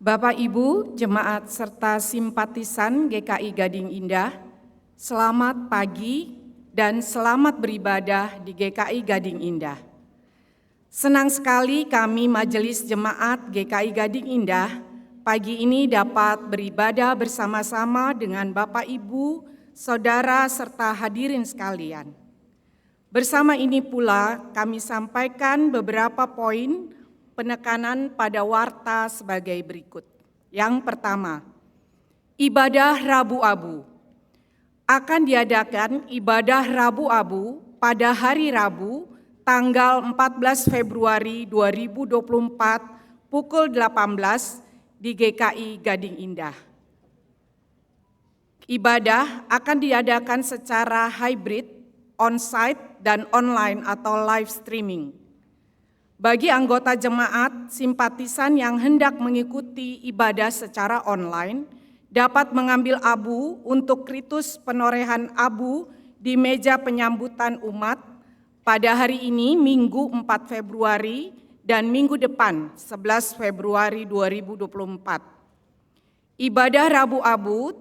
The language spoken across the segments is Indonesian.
Bapak Ibu, jemaat serta simpatisan GKI Gading Indah, selamat pagi dan selamat beribadah di GKI Gading Indah. Senang sekali kami Majelis Jemaat GKI Gading Indah pagi ini dapat beribadah bersama-sama dengan Bapak Ibu, Saudara serta hadirin sekalian. Bersama ini pula kami sampaikan beberapa poin penekanan pada warta sebagai berikut. Yang pertama, ibadah Rabu Abu. Akan diadakan ibadah Rabu Abu pada hari Rabu tanggal 14 Februari 2024 pukul 18 di GKI Gading Indah. Ibadah akan diadakan secara hybrid, on-site dan online atau live streaming. Bagi anggota jemaat simpatisan yang hendak mengikuti ibadah secara online, dapat mengambil abu untuk ritus penorehan abu di meja penyambutan umat pada hari ini Minggu 4 Februari dan minggu depan 11 Februari 2024. Ibadah Rabu Abu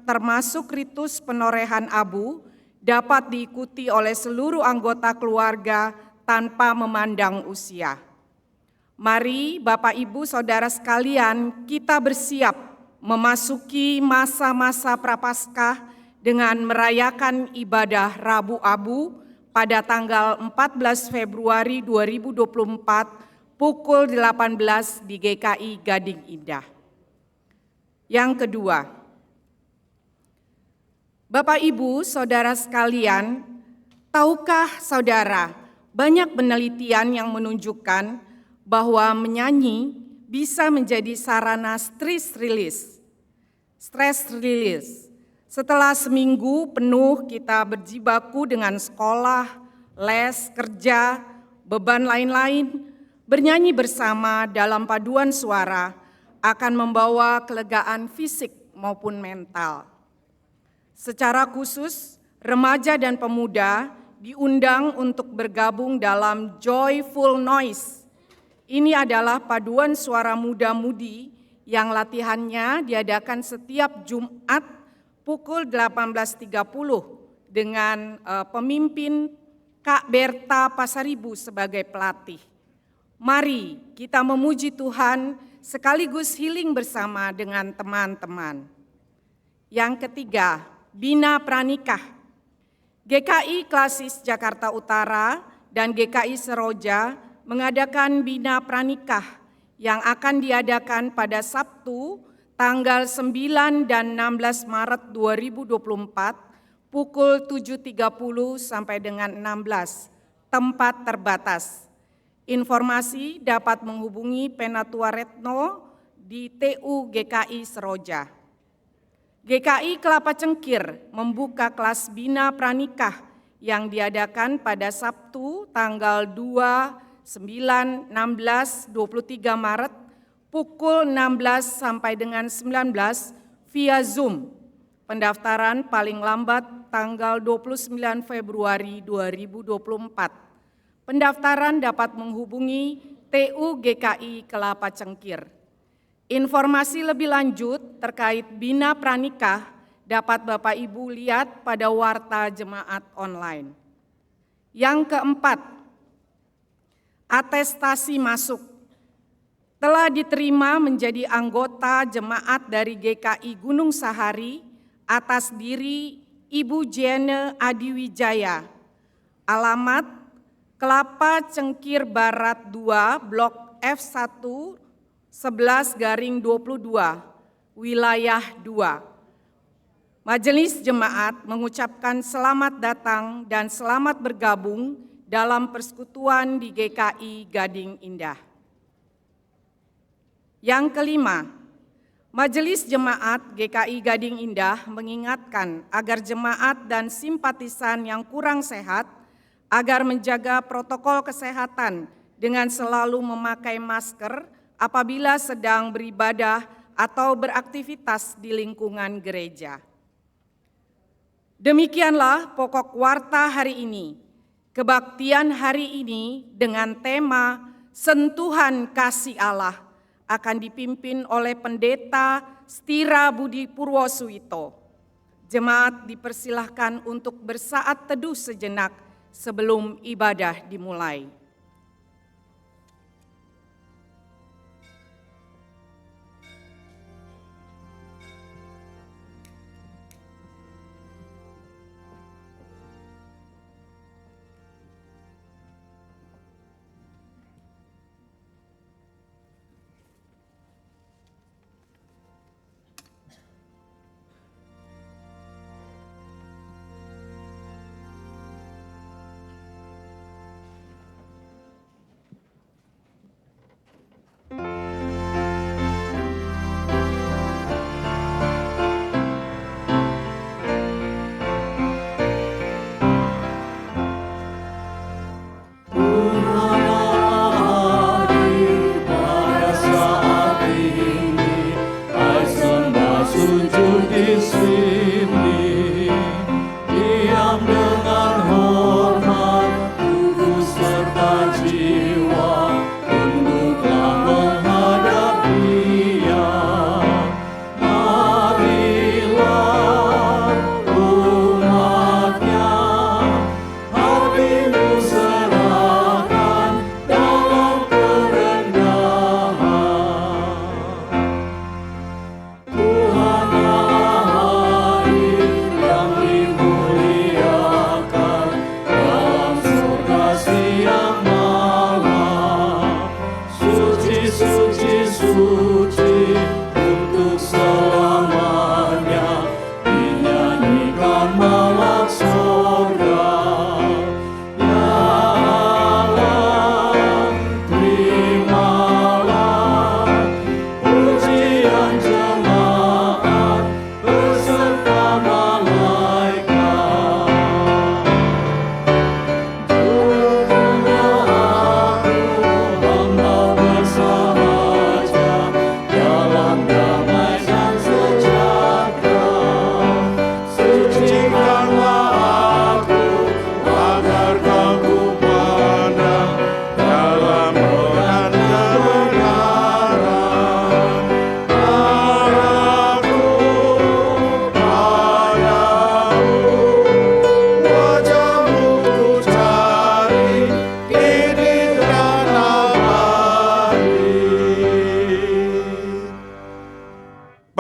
termasuk ritus penorehan abu dapat diikuti oleh seluruh anggota keluarga tanpa memandang usia. Mari Bapak Ibu Saudara sekalian, kita bersiap memasuki masa-masa Prapaskah dengan merayakan ibadah Rabu Abu pada tanggal 14 Februari 2024 pukul 18 di GKI Gading Indah. Yang kedua, Bapak Ibu Saudara sekalian, tahukah saudara banyak penelitian yang menunjukkan bahwa menyanyi bisa menjadi sarana stress release. Setelah seminggu penuh kita berjibaku dengan sekolah, les, kerja, beban lain-lain, bernyanyi bersama dalam paduan suara akan membawa kelegaan fisik maupun mental. Secara khusus, remaja dan pemuda diundang untuk bergabung dalam Joyful Noise. Ini adalah paduan suara muda-mudi yang latihannya diadakan setiap Jumat pukul 18.30 dengan pemimpin Kak Berta Pasaribu sebagai pelatih. Mari kita memuji Tuhan sekaligus healing bersama dengan teman-teman. Yang ketiga, Bina Pranikah. GKI Klasis Jakarta Utara dan GKI Seroja mengadakan Bina Pranikah yang akan diadakan pada Sabtu tanggal 9 dan 16 Maret 2024 pukul 7.30 sampai dengan 16, tempat terbatas. Informasi dapat menghubungi Penatua Retno di TU GKI Seroja. GKI Kelapa Cengkir membuka kelas Bina Pranikah yang diadakan pada Sabtu tanggal 2, 9, 16, 23 Maret pukul 16 sampai dengan 19 via Zoom. Pendaftaran paling lambat tanggal 29 Februari 2024. Pendaftaran dapat menghubungi TU GKI Kelapa Cengkir. Informasi lebih lanjut terkait Bina Pranikah dapat Bapak Ibu lihat pada warta jemaat online. Yang keempat, atestasi masuk. Telah diterima menjadi anggota jemaat dari GKI Gunung Sahari atas diri Ibu Jene Adiwijaya. Alamat Kelapa Cengkir Barat 2, Blok F1, 11/22, wilayah 2. Majelis Jemaat mengucapkan selamat datang dan selamat bergabung dalam persekutuan di GKI Gading Indah. Yang kelima, Majelis Jemaat GKI Gading Indah mengingatkan agar jemaat dan simpatisan yang kurang sehat agar menjaga protokol kesehatan dengan selalu memakai masker apabila sedang beribadah atau beraktivitas di lingkungan gereja. Demikianlah pokok warta hari ini. Kebaktian hari ini dengan tema Sentuhan Kasih Allah akan dipimpin oleh Pendeta Stira Budi Purwosuwito. Jemaat dipersilahkan untuk bersaat teduh sejenak sebelum ibadah dimulai.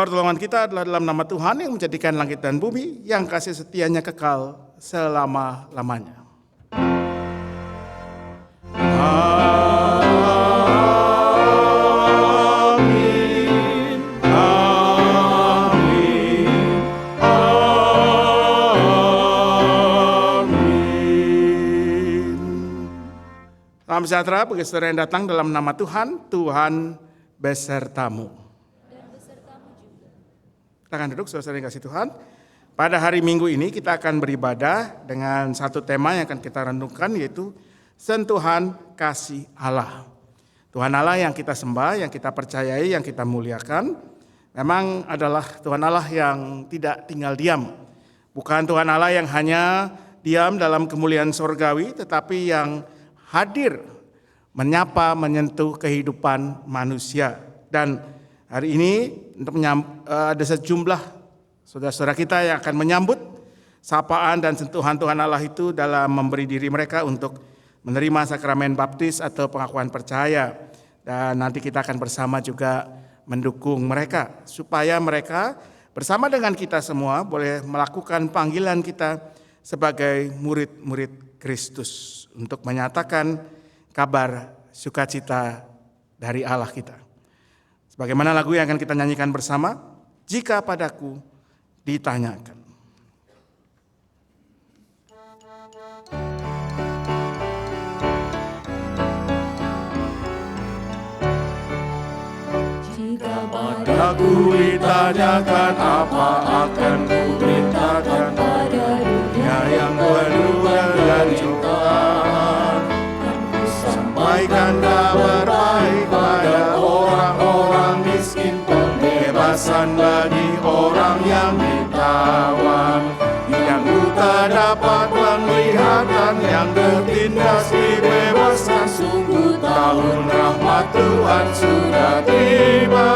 Pertolongan kita adalah dalam nama Tuhan yang menjadikan langit dan bumi, yang kasih setianya kekal selama-lamanya. Amin, amin, amin. Salam sejahtera bagi saudara yang datang dalam nama Tuhan, Tuhan besertamu. Kita akan duduk, saudara yang kasih Tuhan. Pada hari Minggu ini kita akan beribadah dengan satu tema yang akan kita renungkan, yaitu sentuhan kasih Allah. Tuhan Allah yang kita sembah, yang kita percayai, yang kita muliakan, memang adalah Tuhan Allah yang tidak tinggal diam. Bukan Tuhan Allah yang hanya diam dalam kemuliaan sorgawi, tetapi yang hadir menyapa, menyentuh kehidupan manusia. Dan hari ini ada sejumlah saudara-saudara kita yang akan menyambut sapaan dan sentuhan Tuhan Allah itu dalam memberi diri mereka untuk menerima sakramen baptis atau pengakuan percaya. Dan nanti kita akan bersama juga mendukung mereka supaya mereka bersama dengan kita semua boleh melakukan panggilan kita sebagai murid-murid Kristus untuk menyatakan kabar sukacita dari Allah kita. Sebagaimana lagu yang akan kita nyanyikan bersama, jika padaku ditanyakan. Jika padaku ditanyakan, apa akan ku mintakan pada dunia yang penuh dengan cobaan? Kan ku sampaikan kabar baik pada orang-orang miskin, pembebasan bagi orang yang ditawan, yang buta dapat melihat dan yang yang tertindas dibebaskan. Sungguh tahun rahmat Tuhan sudah tiba.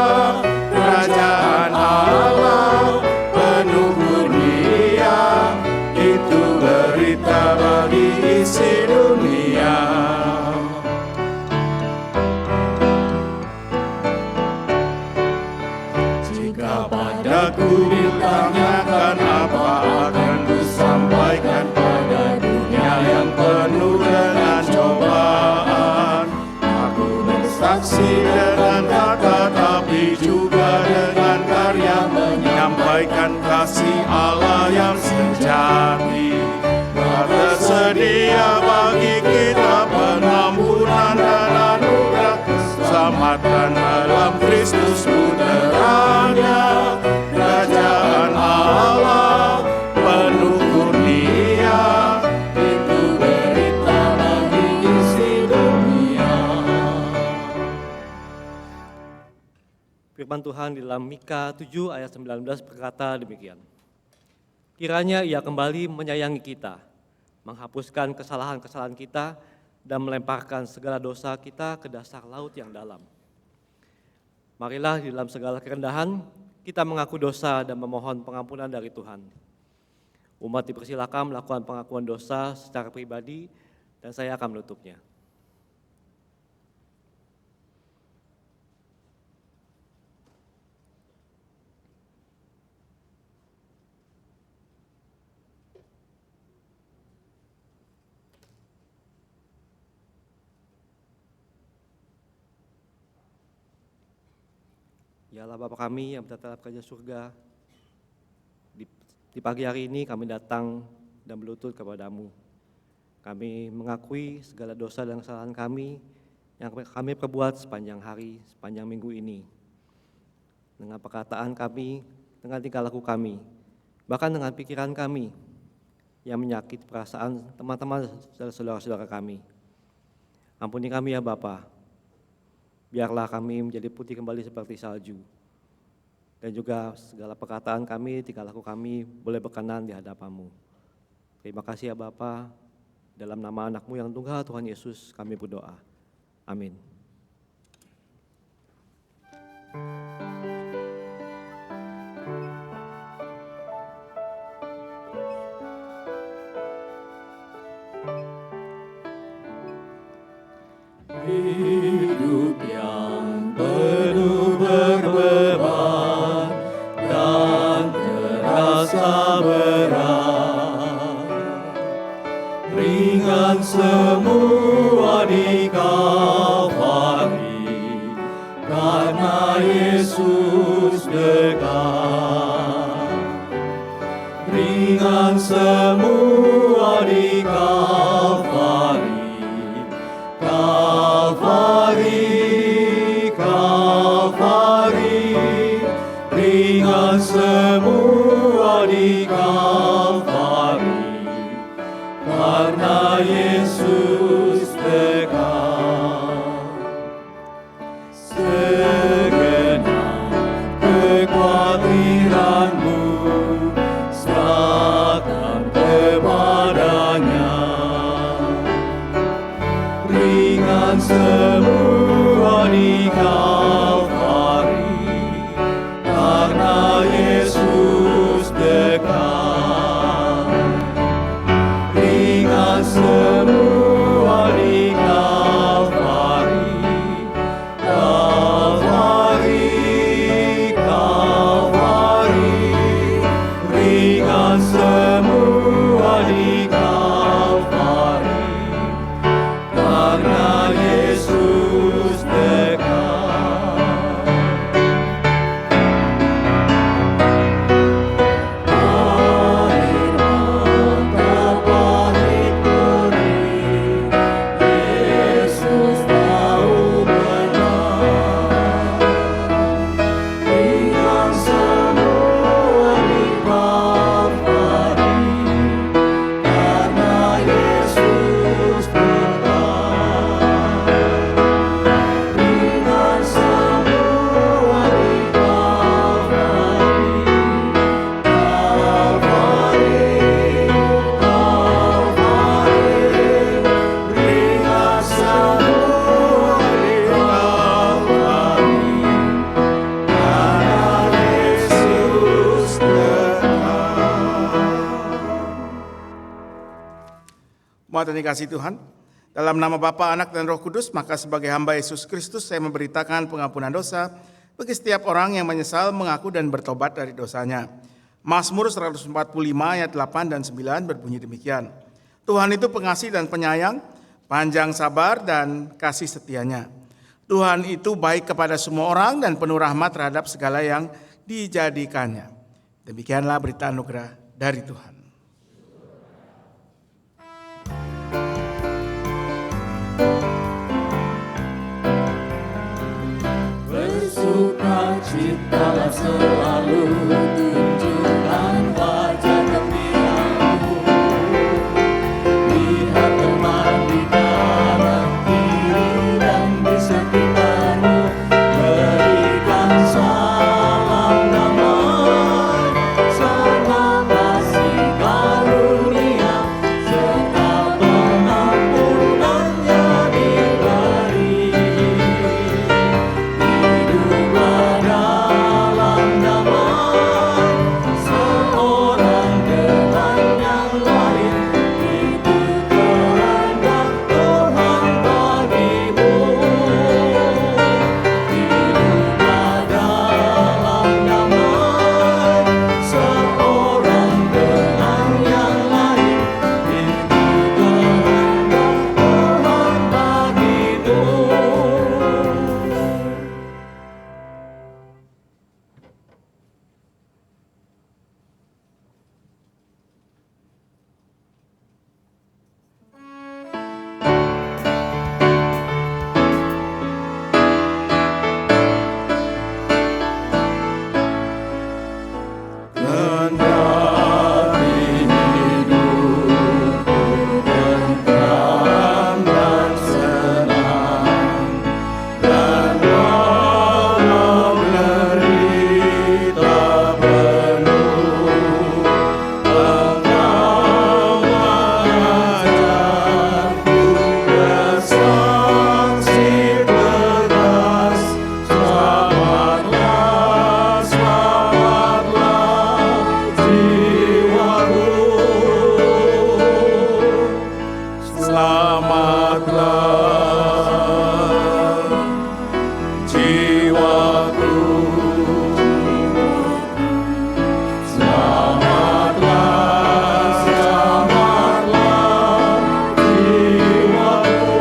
Kerajaan Allah penuh kurnia, itu berita bagi isi dunia. Jika padaku ditanyakan apa akan kusampaikan pada dunia yang penuh dengan cobaan. Aku bersaksi dengan kata tapi juga dengan karya, menyampaikan kasih Allah yang sejati. Tersedia bagi kita pengampunan dan anugerah, keselamatan dalam Kristus putranya. Kerajaan Allah penuh kurnia, itu berita bagi isi dunia. Firman Tuhan di dalam Mika 7 ayat 19 berkata demikian. Kiranya Ia kembali menyayangi kita, menghapuskan kesalahan-kesalahan kita, dan melemparkan segala dosa kita ke dasar laut yang dalam. Marilah di dalam segala kerendahan, kita mengaku dosa dan memohon pengampunan dari Tuhan. Umat dipersilakan melakukan pengakuan dosa secara pribadi, dan saya akan menutupnya. Ya Allah Bapa kami yang berada dalam kerajaan surga, di pagi hari ini kami datang dan berlutut kepadamu. Kami mengakui segala dosa dan kesalahan kami yang kami perbuat sepanjang hari, sepanjang minggu ini. Dengan perkataan kami, dengan tingkah laku kami, bahkan dengan pikiran kami yang menyakiti perasaan teman-teman dan saudara-saudara kami. Ampuni kami ya Bapa. Biarlah kami menjadi putih kembali seperti salju. Dan juga segala perkataan kami, tingkah laku kami boleh berkenan di hadapan-Mu. Terima kasih ya Bapa. Dalam nama anak-Mu yang tunggal Tuhan Yesus kami berdoa. Amin. Hidup yang penuh berbeban dan terasa berat, ringan semua di Kalvari, karena Yesus dekat. Ringan semua di Kalvari, Kalvari, Kalvari, ringan semua di Kalvari, karena Yesus dekat. Segenap kekhawatiranmu serahkan kepadanya. Ringan semua di Kalvari, karena Yesus dekat. Ringan semua di Kalvari, Kalvari, Kalvari, ringan semua di Kalvari, karena Yesus dekat. Air mata pahit Muat dikasihi Tuhan, dalam nama Bapa, Anak, dan Roh Kudus, maka sebagai hamba Yesus Kristus saya memberitakan pengampunan dosa bagi setiap orang yang menyesal, mengaku, dan bertobat dari dosanya. Mazmur 145 ayat 8 dan 9 berbunyi demikian. Tuhan itu pengasih dan penyayang, panjang sabar dan kasih setianya. Tuhan itu baik kepada semua orang dan penuh rahmat terhadap segala yang dijadikannya. Demikianlah berita anugerah dari Tuhan. Bersukacitalah selalu, tunjukkan wajah gembiramu. Lihat teman di kanan kiri dan di sekitarmu, berikan salam damai, serta kasih karunia, serta pengampunannya diberi. Hiduplah dalam damai, seorang dengan yang lain, itu kehendak Tuhan bagimu. Hiduplah dalam damai, seorang dengan yang lain, itu kehendak Tuhan bagimu. Kendati hidupku tentram dan senang, dan walau derita penuh, Engkau mengajarku bersaksi tegas. Selamatlah, selamatlah jiwaku. Selamatlah jiwaku. Selamatlah, selamatlah jiwaku.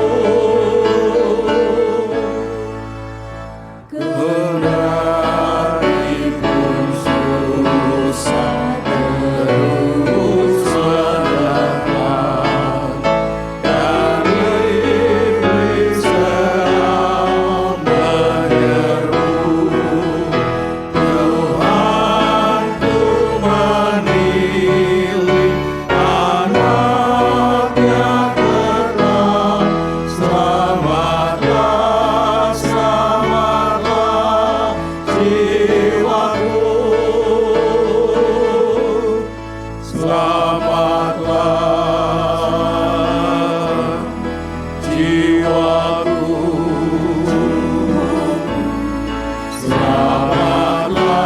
Kendati pun susah terus mendekat, dan iblis seram menyeru, Tuhanku memilih anaknya tetap. Selamatlah, selamatlah jiwaku. Selamatlah jiwaku. Selamatlah,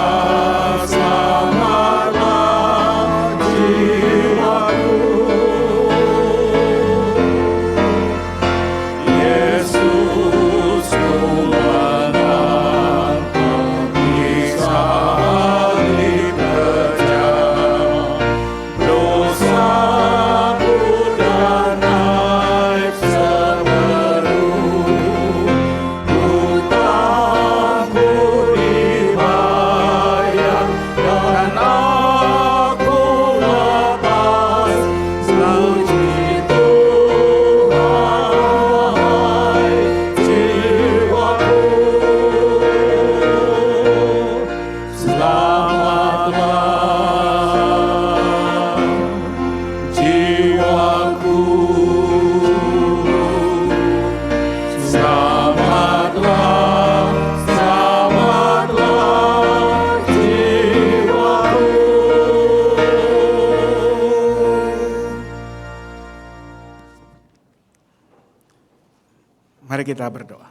selamatlah jiwaku. Yesus ku menangkap di salib kejam, dosaku dan aib semeru, hutangku dibayar dan aku lepas. Puji Tuhan, hai jiwaku. Selamatlah jiwaku. Selamatlah, selamatlah jiwaku. Mari kita berdoa.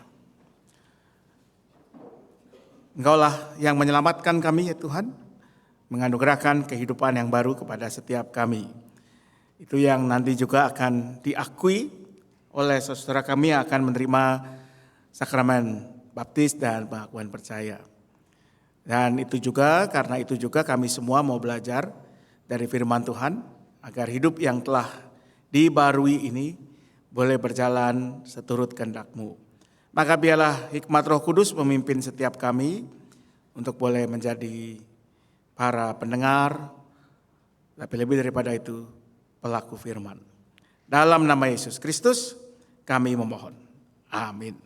Engkaulah yang menyelamatkan kami ya Tuhan, menganugerahkan kehidupan yang baru kepada setiap kami. Itu yang nanti juga akan diakui oleh saudara kami yang akan menerima sakramen baptis dan pengakuan percaya. Dan itu juga, karena itu juga kami semua mau belajar dari firman Tuhan agar hidup yang telah dibarui ini boleh berjalan seturut kehendak-Mu. Maka biarlah hikmat Roh Kudus memimpin setiap kami untuk boleh menjadi para pendengar, tapi lebih daripada itu pelaku firman. Dalam nama Yesus Kristus kami memohon. Amin.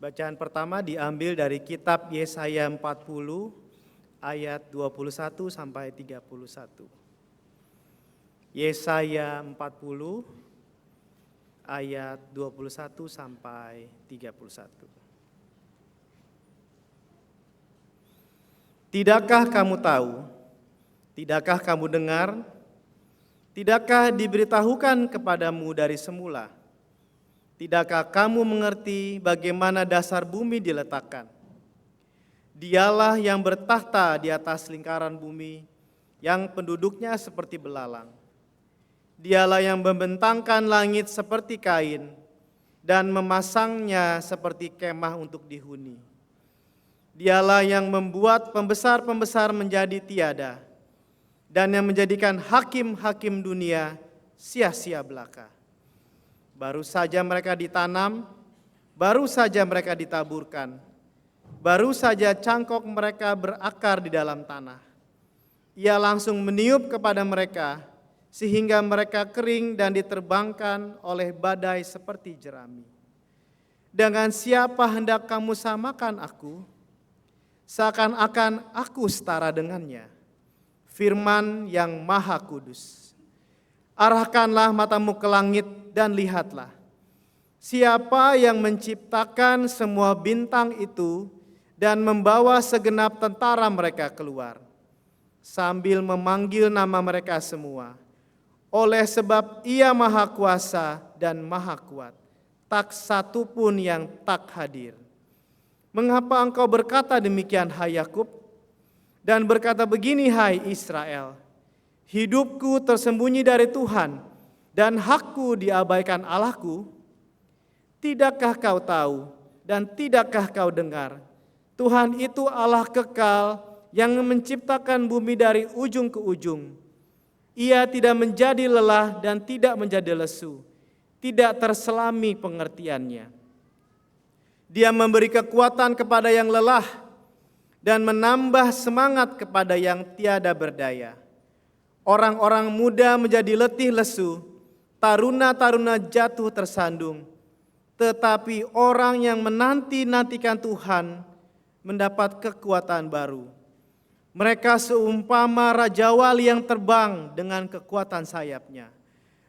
Bacaan pertama diambil dari kitab Yesaya 40 ayat 21 sampai 31. Yesaya 40 ayat 21 sampai 31. Tidakkah kamu tahu? Tidakkah kamu dengar? Tidakkah diberitahukan kepadamu dari semula? Tidakkah kamu mengerti bagaimana dasar bumi diletakkan? Dialah yang bertahta di atas lingkaran bumi, yang penduduknya seperti belalang. Dialah yang membentangkan langit seperti kain dan memasangnya seperti kemah untuk dihuni. Dialah yang membuat pembesar-pembesar menjadi tiada dan yang menjadikan hakim-hakim dunia sia-sia belaka. Baru saja mereka ditanam, baru saja mereka ditaburkan, baru saja cangkok mereka berakar di dalam tanah. Ia langsung meniup kepada mereka, sehingga mereka kering dan diterbangkan oleh badai seperti jerami. Dengan siapa hendak kamu samakan aku? Seakan-akan aku setara dengannya. Firman yang Maha Kudus. Arahkanlah matamu ke langit dan lihatlah. Siapa yang menciptakan semua bintang itu dan membawa segenap tentara mereka keluar, sambil memanggil nama mereka semua. Oleh sebab Ia Maha Kuasa dan Maha Kuat, tak satu pun yang tak hadir. Mengapa engkau berkata demikian, hai Yakub, dan berkata begini, hai Israel? Hidupku tersembunyi dari Tuhan, dan hakku diabaikan Allahku. Tidakkah kau tahu dan tidakkah kau dengar? Tuhan itu Allah kekal yang menciptakan bumi dari ujung ke ujung. Ia tidak menjadi lelah dan tidak menjadi lesu, tidak terselami pengertiannya. Dia memberi kekuatan kepada yang lelah dan menambah semangat kepada yang tiada berdaya. Orang-orang muda menjadi letih lesu, taruna-taruna jatuh tersandung. Tetapi orang yang menanti-nantikan Tuhan mendapat kekuatan baru. Mereka seumpama raja wali yang terbang dengan kekuatan sayapnya.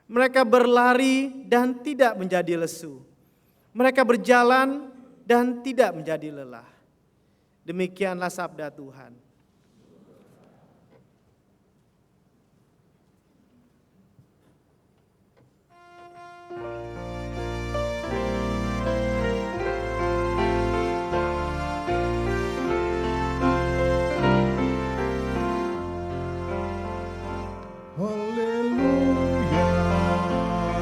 Mereka berlari dan tidak menjadi lesu. Mereka berjalan dan tidak menjadi lelah. Demikianlah sabda Tuhan. Haleluya,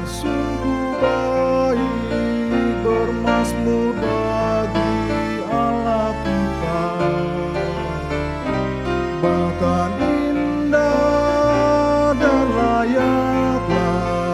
sungguh baik bermazmur bagi Allah kita, bahkan indah dan layaklah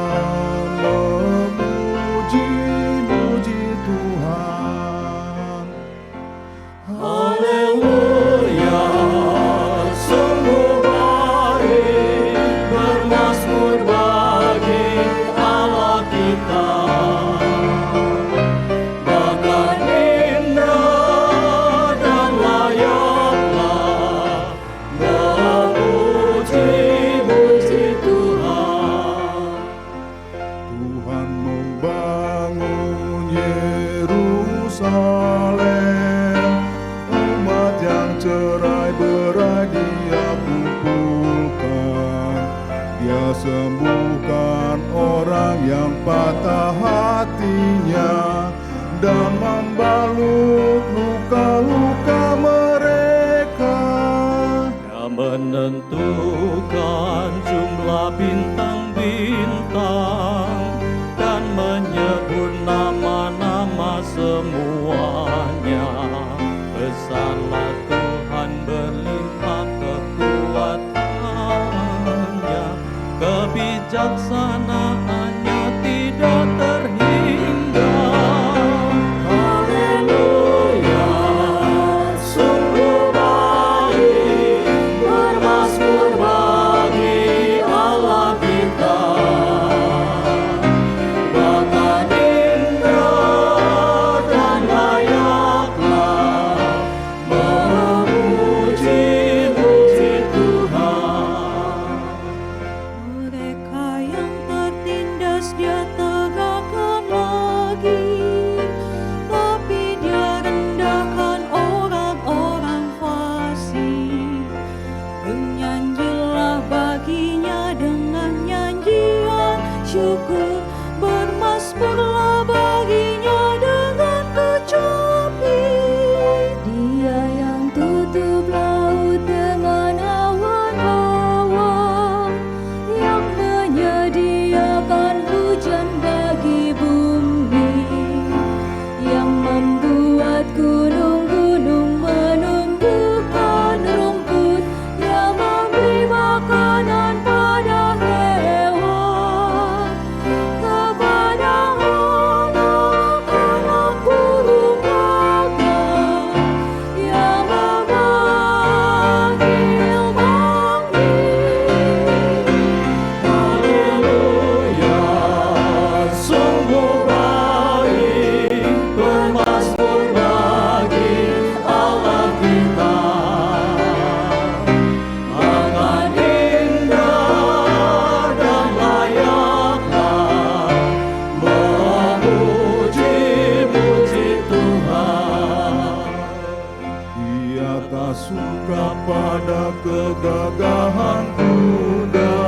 suka pada kegagahan kuda,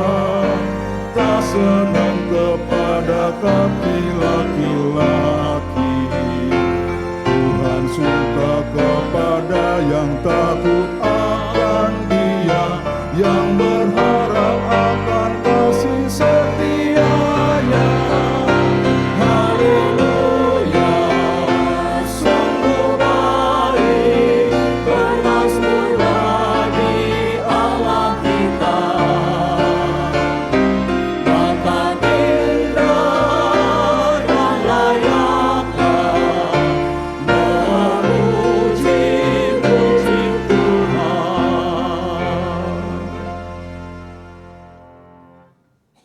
tak senang kepada kaki laki-laki. Tuhan suka kepada yang takut akan Dia, yang berharap akan kasih setianya. Haleluya, sungguh baik bermazmur bagi Allah kita. Bahkan indah dan layaklah memuji-muji Tuhan.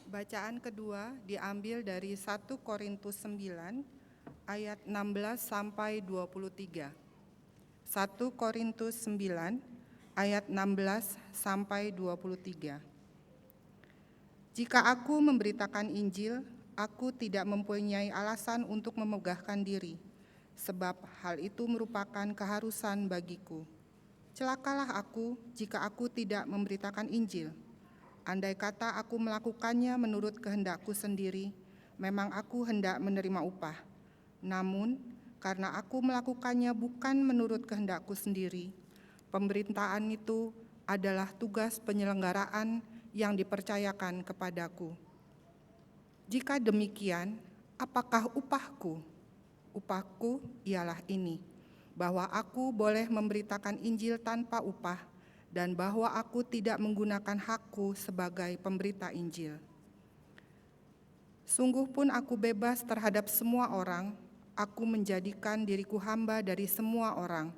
Bacaan kedua diambil dari 1 Korintus 9 ayat 16 sampai 23. 1 Korintus 9 ayat 16 sampai 23. Jika aku memberitakan Injil, aku tidak mempunyai alasan untuk memegahkan diri, sebab hal itu merupakan keharusan bagiku. Celakalah aku jika aku tidak memberitakan Injil. Andai kata aku melakukannya menurut kehendakku sendiri, memang aku hendak menerima upah. Namun, karena aku melakukannya bukan menurut kehendakku sendiri, pemberitaan itu adalah tugas penyelenggaraan yang dipercayakan kepadaku. Jika demikian, apakah upahku? Upahku ialah ini, bahwa aku boleh memberitakan Injil tanpa upah, dan bahwa aku tidak menggunakan hakku sebagai pemberita Injil. Sungguh pun aku bebas terhadap semua orang, aku menjadikan diriku hamba dari semua orang,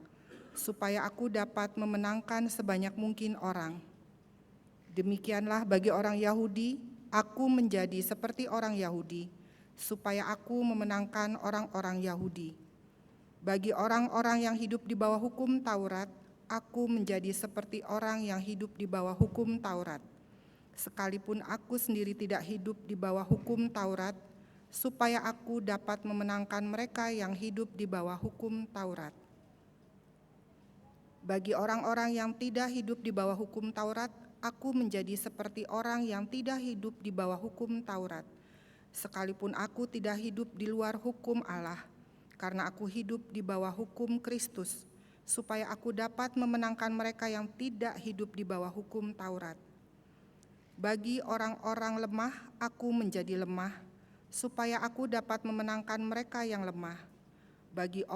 supaya aku dapat memenangkan sebanyak mungkin orang. Demikianlah bagi orang Yahudi, aku menjadi seperti orang Yahudi, supaya aku memenangkan orang-orang Yahudi. Bagi orang-orang yang hidup di bawah hukum Taurat, aku menjadi seperti orang yang hidup di bawah hukum Taurat. Sekalipun aku sendiri tidak hidup di bawah hukum Taurat, supaya aku dapat memenangkan mereka yang hidup di bawah hukum Taurat. Bagi orang-orang yang tidak hidup di bawah hukum Taurat, aku menjadi seperti orang yang tidak hidup di bawah hukum Taurat. Sekalipun aku tidak hidup di luar hukum Allah, karena aku hidup di bawah hukum Kristus, supaya aku dapat memenangkan mereka yang tidak hidup di bawah hukum Taurat. Bagi orang-orang lemah, aku menjadi lemah, supaya aku dapat memenangkan mereka yang lemah. Bagi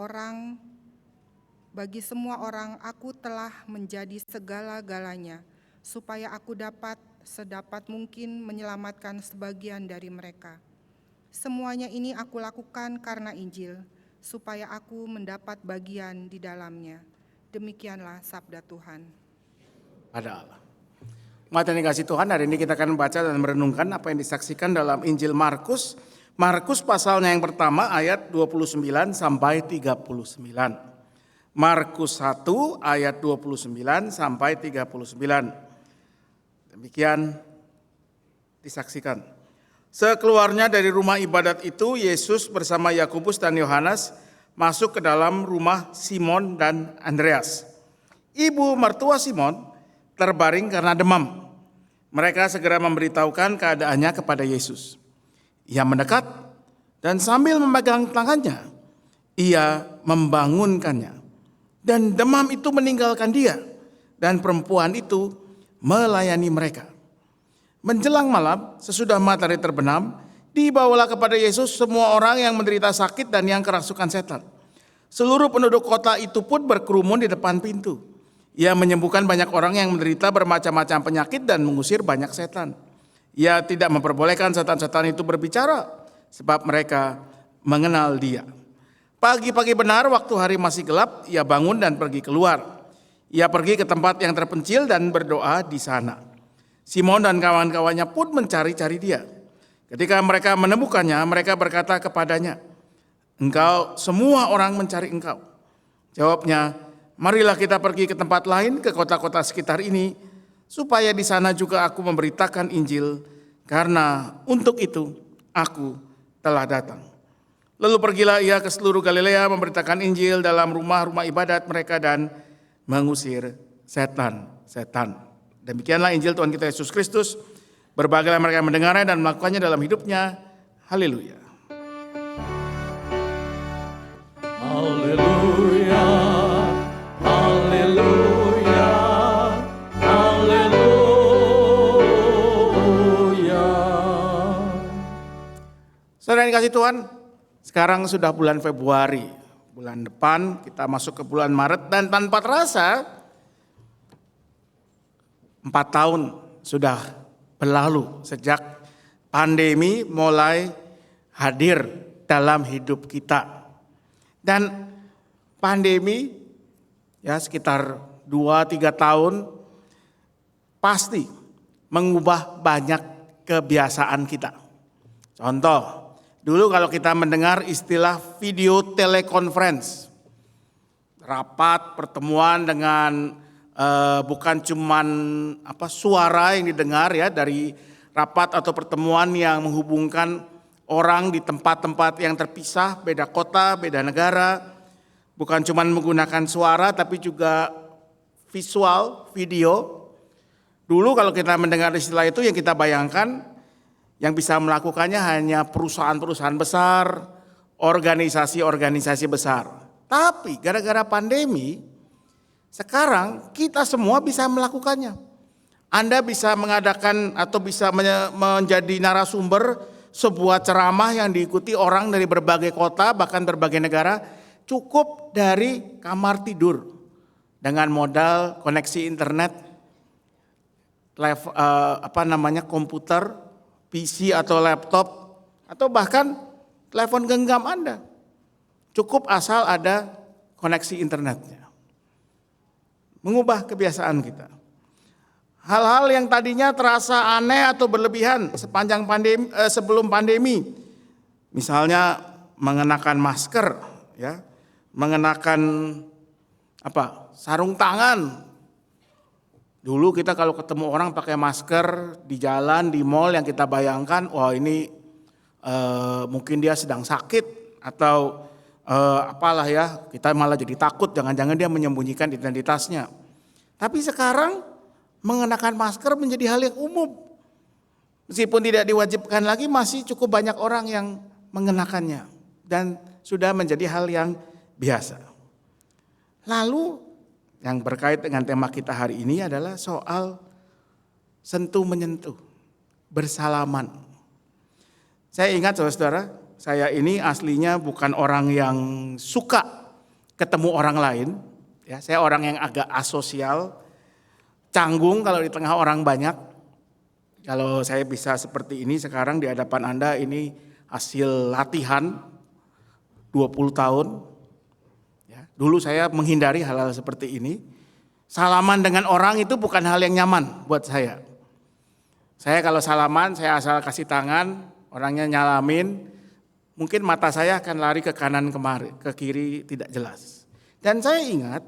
semua orang, aku telah menjadi segala-galanya, supaya aku dapat sedapat mungkin menyelamatkan sebagian dari mereka. Semuanya ini aku lakukan karena Injil, supaya aku mendapat bagian di dalamnya. Demikianlah sabda Tuhan. Pada Allah. Umat yang dikasih Tuhan, hari ini kita akan membaca dan merenungkan apa yang disaksikan dalam Injil Markus. Markus pasalnya yang pertama ayat 29 sampai 39. Markus 1 ayat 29 sampai 39. Demikian disaksikan. Sekeluarnya dari rumah ibadat itu, Yesus bersama Yakobus dan Yohanes masuk ke dalam rumah Simon dan Andreas. Ibu mertua Simon terbaring karena demam. Mereka segera memberitahukan keadaannya kepada Yesus. Ia mendekat dan sambil memegang tangannya, ia membangunkannya. Dan demam itu meninggalkan dia, dan perempuan itu melayani mereka. Menjelang malam, sesudah matahari terbenam, dibawalah kepada Yesus semua orang yang menderita sakit dan yang kerasukan setan. Seluruh penduduk kota itu pun berkerumun di depan pintu. Ia menyembuhkan banyak orang yang menderita bermacam-macam penyakit dan mengusir banyak setan. Ia tidak memperbolehkan setan-setan itu berbicara, sebab mereka mengenal dia. Pagi-pagi benar, waktu hari masih gelap, ia bangun dan pergi keluar. Ia pergi ke tempat yang terpencil dan berdoa di sana. Simon dan kawan-kawannya pun mencari-cari dia. Ketika mereka menemukannya, mereka berkata kepadanya, "Engkau, semua orang mencari engkau." Jawabnya, "Marilah kita pergi ke tempat lain, ke kota-kota sekitar ini, supaya di sana juga aku memberitakan Injil, karena untuk itu aku telah datang." Lalu pergilah ia ke seluruh Galilea memberitakan Injil dalam rumah-rumah ibadat mereka dan mengusir setan. Demikianlah Injil Tuhan kita Yesus Kristus. Berbahagialah mereka yang mendengarnya dan melakukannya dalam hidupnya. Haleluya. Haleluya, haleluya, haleluya. Saudara yang dikasih Tuhan, sekarang sudah bulan Februari. Bulan depan kita masuk ke bulan Maret dan tanpa terasa 4 tahun sudah berlalu sejak pandemi mulai hadir dalam hidup kita. Dan pandemi ya sekitar 2-3 tahun pasti mengubah banyak kebiasaan kita. Contoh, dulu kalau kita mendengar istilah video teleconference, rapat pertemuan dengan bukan cuman suara yang didengar ya dari rapat atau pertemuan yang menghubungkan orang di tempat-tempat yang terpisah, beda kota, beda negara. Bukan cuman menggunakan suara tapi juga visual, video. Dulu kalau kita mendengar istilah itu yang kita bayangkan yang bisa melakukannya hanya perusahaan-perusahaan besar, organisasi-organisasi besar. Tapi gara-gara pandemi sekarang kita semua bisa melakukannya. Anda bisa mengadakan atau bisa menjadi narasumber sebuah ceramah yang diikuti orang dari berbagai kota bahkan berbagai negara cukup dari kamar tidur dengan modal koneksi internet, komputer, PC atau laptop atau bahkan telepon genggam Anda. Cukup asal ada koneksi internetnya. Mengubah kebiasaan kita. Hal-hal yang tadinya terasa aneh atau berlebihan sepanjang pandemi, sebelum pandemi, misalnya mengenakan masker, ya, mengenakan sarung tangan. Dulu kita kalau ketemu orang pakai masker di jalan, di mall yang kita bayangkan, wah ini mungkin dia sedang sakit atau apalah ya, kita malah jadi takut jangan-jangan dia menyembunyikan identitasnya. Tapi sekarang mengenakan masker menjadi hal yang umum. Meskipun tidak diwajibkan lagi masih cukup banyak orang yang mengenakannya dan sudah menjadi hal yang biasa. Lalu yang berkait dengan tema kita hari ini adalah soal sentuh menyentuh, bersalaman. Saya ingat saudara-saudara, saya ini aslinya bukan orang yang suka ketemu orang lain. Ya, saya orang yang agak asosial, canggung kalau di tengah orang banyak. Kalau saya bisa seperti ini sekarang di hadapan Anda, ini hasil latihan 20 tahun. Ya, dulu saya menghindari hal-hal seperti ini. Salaman dengan orang itu bukan hal yang nyaman buat saya. Saya kalau salaman, saya asal kasih tangan, orangnya nyalamin, mungkin mata saya akan lari ke kanan kemari, ke kiri tidak jelas. Dan saya ingat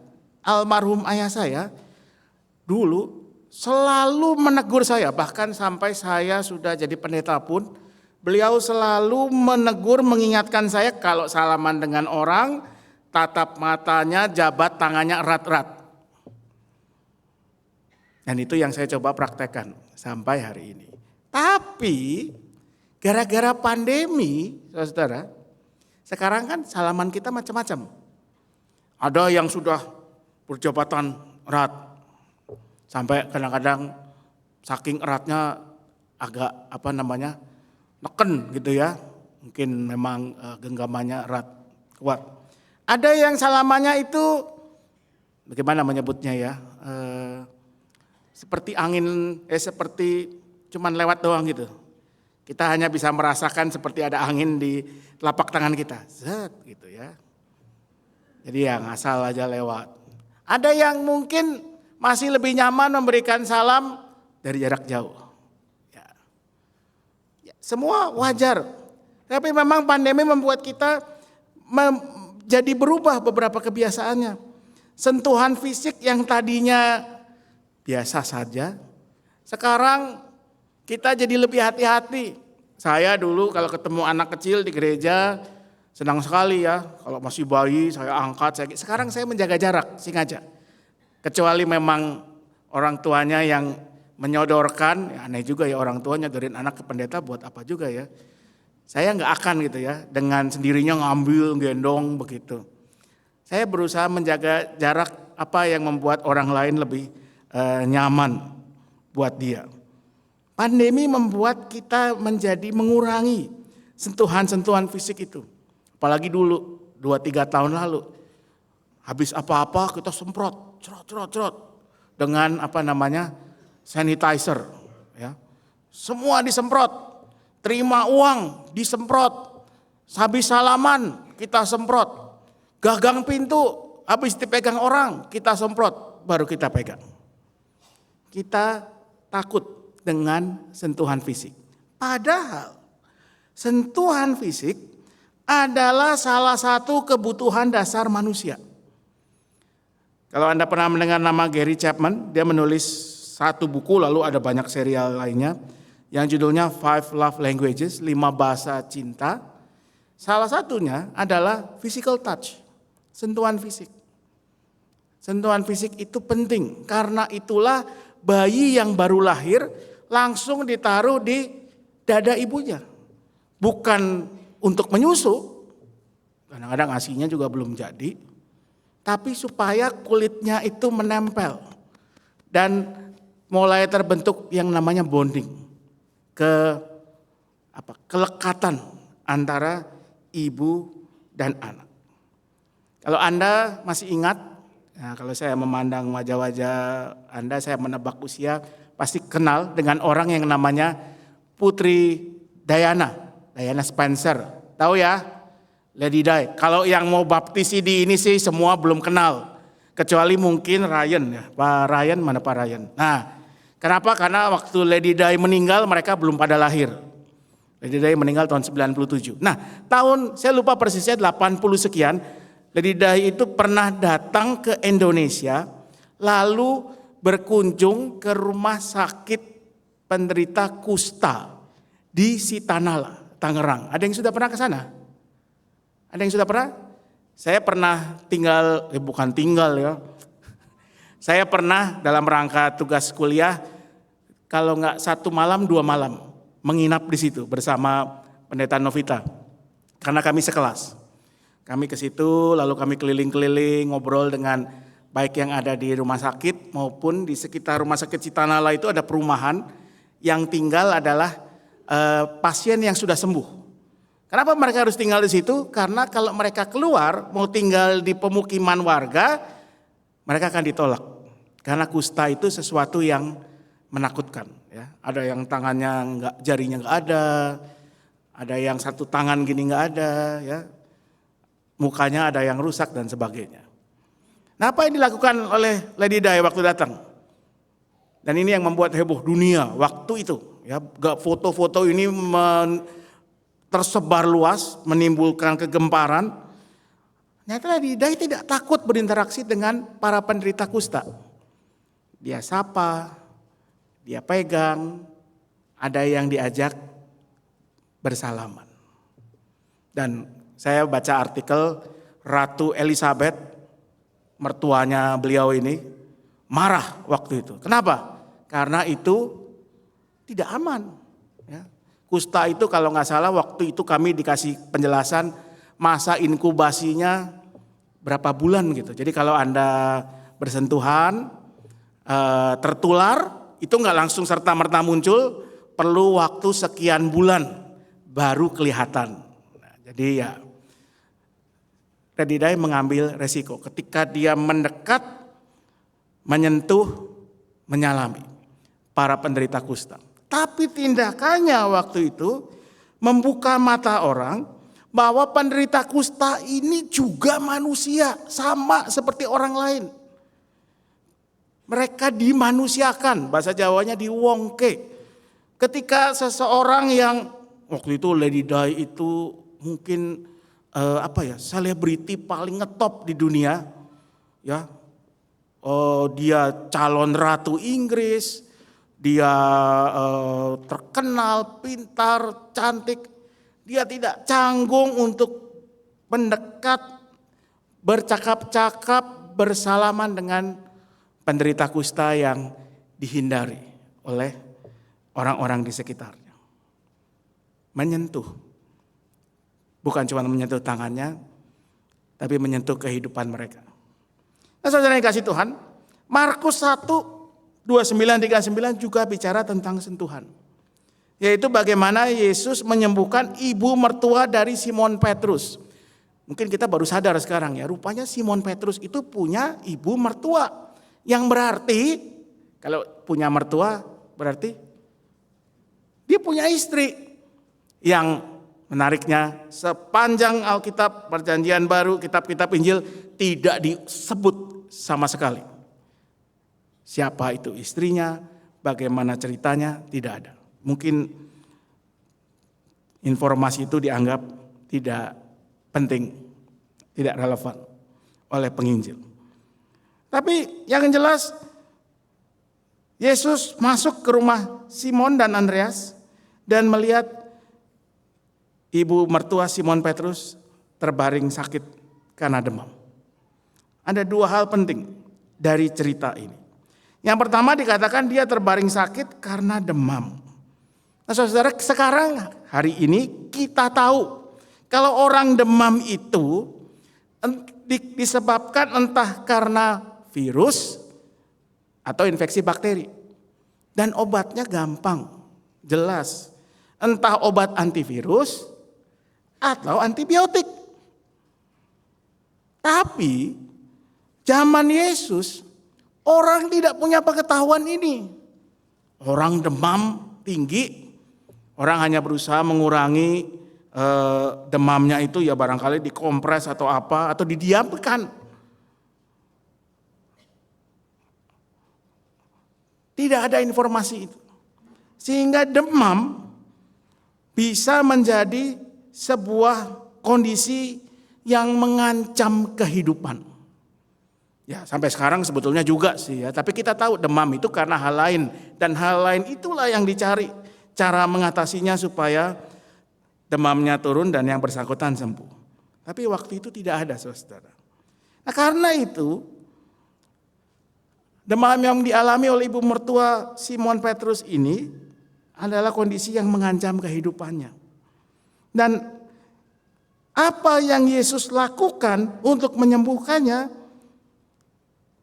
almarhum ayah saya dulu selalu menegur saya, bahkan sampai saya sudah jadi pendeta pun, beliau selalu menegur, mengingatkan saya kalau salaman dengan orang, tatap matanya, jabat tangannya erat-erat. Dan itu yang saya coba praktekkan sampai hari ini. Tapi gara-gara pandemi, saudara, sekarang kan salaman kita macam-macam. Ada yang sudah berjabatan erat, sampai kadang-kadang saking eratnya agak neken gitu ya. Mungkin memang genggamannya erat, kuat. Ada yang salamannya itu, bagaimana menyebutnya ya, seperti angin, seperti cuman lewat doang gitu. Kita hanya bisa merasakan seperti ada angin di telapak tangan kita, zat gitu ya. Jadi yang asal aja lewat. Ada yang mungkin masih lebih nyaman memberikan salam dari jarak jauh. Ya, semua wajar. Tapi memang pandemi membuat kita jadi berubah beberapa kebiasaannya. Sentuhan fisik yang tadinya biasa saja, sekarang kita jadi lebih hati-hati. Saya dulu kalau ketemu anak kecil di gereja senang sekali ya. Kalau masih bayi saya angkat. Sekarang saya menjaga jarak sengaja. Kecuali memang orang tuanya yang menyodorkan, ya aneh juga ya orang tua nyodorin anak ke pendeta buat apa juga ya. Saya nggak akan gitu ya, dengan sendirinya ngambil, gendong begitu. Saya berusaha menjaga jarak apa yang membuat orang lain lebih nyaman buat dia. Pandemi membuat kita menjadi mengurangi sentuhan-sentuhan fisik itu. Apalagi dulu, 2-3 tahun lalu. Habis apa-apa kita semprot, cerot dengan sanitizer, ya. Semua disemprot, terima uang disemprot, habis salaman kita semprot, gagang pintu habis dipegang orang kita semprot, baru kita pegang. Kita takut dengan sentuhan fisik. Padahal sentuhan fisik adalah salah satu kebutuhan dasar manusia. Kalau Anda pernah mendengar nama Gary Chapman, dia menulis satu buku, lalu ada banyak serial lainnya yang judulnya 5 Love Languages, 5 bahasa cinta. Salah satunya adalah physical touch, sentuhan fisik. Sentuhan fisik itu penting, karena itulah bayi yang baru lahir langsung ditaruh di dada ibunya. Bukan untuk menyusu, kadang-kadang ASI-nya juga belum jadi, tapi supaya kulitnya itu menempel dan mulai terbentuk yang namanya bonding, kelekatan antara ibu dan anak. Kalau Anda masih ingat, nah kalau saya memandang wajah-wajah Anda, saya menebak usia, pasti kenal dengan orang yang namanya Putri Diana Spencer. Tahu ya? Lady Di. Kalau yang mau baptisi di ini sih semua belum kenal. Kecuali mungkin Ryan ya. Pak Ryan, mana Pak Ryan? Nah, kenapa? Karena waktu Lady Di meninggal mereka belum pada lahir. Lady Di meninggal tahun 97. Nah, saya lupa persisnya 80 sekian. Lady Di itu pernah datang ke Indonesia lalu berkunjung ke rumah sakit penderita kusta di Sitanala, Tangerang. Ada yang sudah pernah ke sana? Ada yang sudah pernah? Saya pernah bukan tinggal ya. Saya pernah dalam rangka tugas kuliah, kalau nggak 1 malam 2 malam menginap di situ bersama Pendeta Novita. Karena kami sekelas. Kami ke situ lalu kami keliling-keliling ngobrol dengan baik yang ada di rumah sakit maupun di sekitar rumah sakit Sitanala itu ada perumahan yang tinggal adalah pasien yang sudah sembuh. Kenapa mereka harus tinggal di situ? Karena kalau mereka keluar mau tinggal di pemukiman warga, mereka akan ditolak. Karena kusta itu sesuatu yang menakutkan. Ya. Ada yang tangannya jarinya nggak ada yang satu tangan gini nggak ada, ya. Mukanya ada yang rusak dan sebagainya. Nah, apa yang dilakukan oleh Lady Di waktu datang? Dan ini yang membuat heboh dunia waktu itu. Ya, foto-foto ini tersebar luas, menimbulkan kegemparan. Ternyata Lady Di tidak takut berinteraksi dengan para penderita kusta. Dia sapa, dia pegang, ada yang diajak bersalaman. Dan saya baca artikel Ratu Elizabeth, mertuanya beliau ini, marah waktu itu. Kenapa? Karena itu tidak aman. Ya. Kusta itu kalau nggak salah waktu itu kami dikasih penjelasan masa inkubasinya berapa bulan gitu. Jadi kalau Anda bersentuhan, tertular, itu nggak langsung serta-merta muncul, perlu waktu sekian bulan baru kelihatan. Nah, jadi ya, Lady Di mengambil resiko ketika dia mendekat, menyentuh, menyalami para penderita kusta. Tapi tindakannya waktu itu membuka mata orang bahwa penderita kusta ini juga manusia, sama seperti orang lain. Mereka dimanusiakan, bahasa Jawanya diwongke. Ketika seseorang yang waktu itu Lady Di itu mungkin selebriti paling ngetop di dunia, ya. Dia calon ratu Inggris. Dia terkenal, pintar, cantik. Dia tidak canggung untuk mendekat, bercakap-cakap, bersalaman dengan penderita kusta yang dihindari oleh orang-orang di sekitarnya. Menyentuh. Bukan cuma menyentuh tangannya, tapi menyentuh kehidupan mereka. Nah, saudara yang kasih Tuhan, Markus 1, 29, 39 juga bicara tentang sentuhan. Yaitu bagaimana Yesus menyembuhkan ibu mertua dari Simon Petrus. Mungkin kita baru sadar sekarang ya, rupanya Simon Petrus itu punya ibu mertua. Yang berarti, kalau punya mertua berarti dia punya istri. Yang menariknya, sepanjang Alkitab, Perjanjian Baru, kitab-kitab Injil tidak disebut sama sekali. Siapa itu istrinya, bagaimana ceritanya, tidak ada. Mungkin informasi itu dianggap tidak penting, tidak relevan oleh penginjil. Tapi yang jelas, Yesus masuk ke rumah Simon dan Andreas dan melihat ibu mertua Simon Petrus terbaring sakit karena demam. Ada dua hal penting dari cerita ini. Yang pertama dikatakan dia terbaring sakit karena demam. Nah, saudara, sekarang hari ini kita tahu kalau orang demam itu disebabkan entah karena virus atau infeksi bakteri. Dan obatnya gampang, jelas. Entah obat antivirus atau antibiotik. Tapi zaman Yesus orang tidak punya pengetahuan ini. Orang demam tinggi, orang hanya berusaha mengurangi demamnya itu ya barangkali dikompres atau apa, atau didiamkan. Tidak ada informasi itu. Sehingga demam bisa menjadi sebuah kondisi yang mengancam kehidupan. Ya, sampai sekarang sebetulnya juga sih ya, tapi kita tahu demam itu karena hal lain, dan hal lain itulah yang dicari cara mengatasinya supaya demamnya turun dan yang bersangkutan sembuh. Tapi waktu itu tidak ada, saudara. Nah, karena itu demam yang dialami oleh ibu mertua Simon Petrus ini adalah kondisi yang mengancam kehidupannya. Dan apa yang Yesus lakukan untuk menyembuhkannya?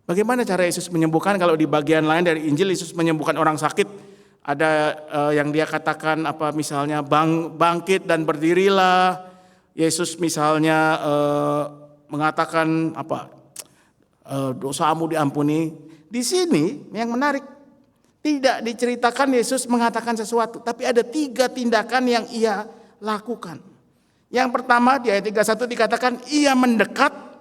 Bagaimana cara Yesus menyembuhkan? Kalau di bagian lain dari Injil Yesus menyembuhkan orang sakit, ada yang dia katakan apa misalnya bangkit dan berdirilah. Yesus misalnya mengatakan apa dosamu diampuni. Di sini yang menarik, tidak diceritakan Yesus mengatakan sesuatu, tapi ada 3 tindakan yang ia lakukan. Yang pertama di ayat 31 dikatakan ia mendekat.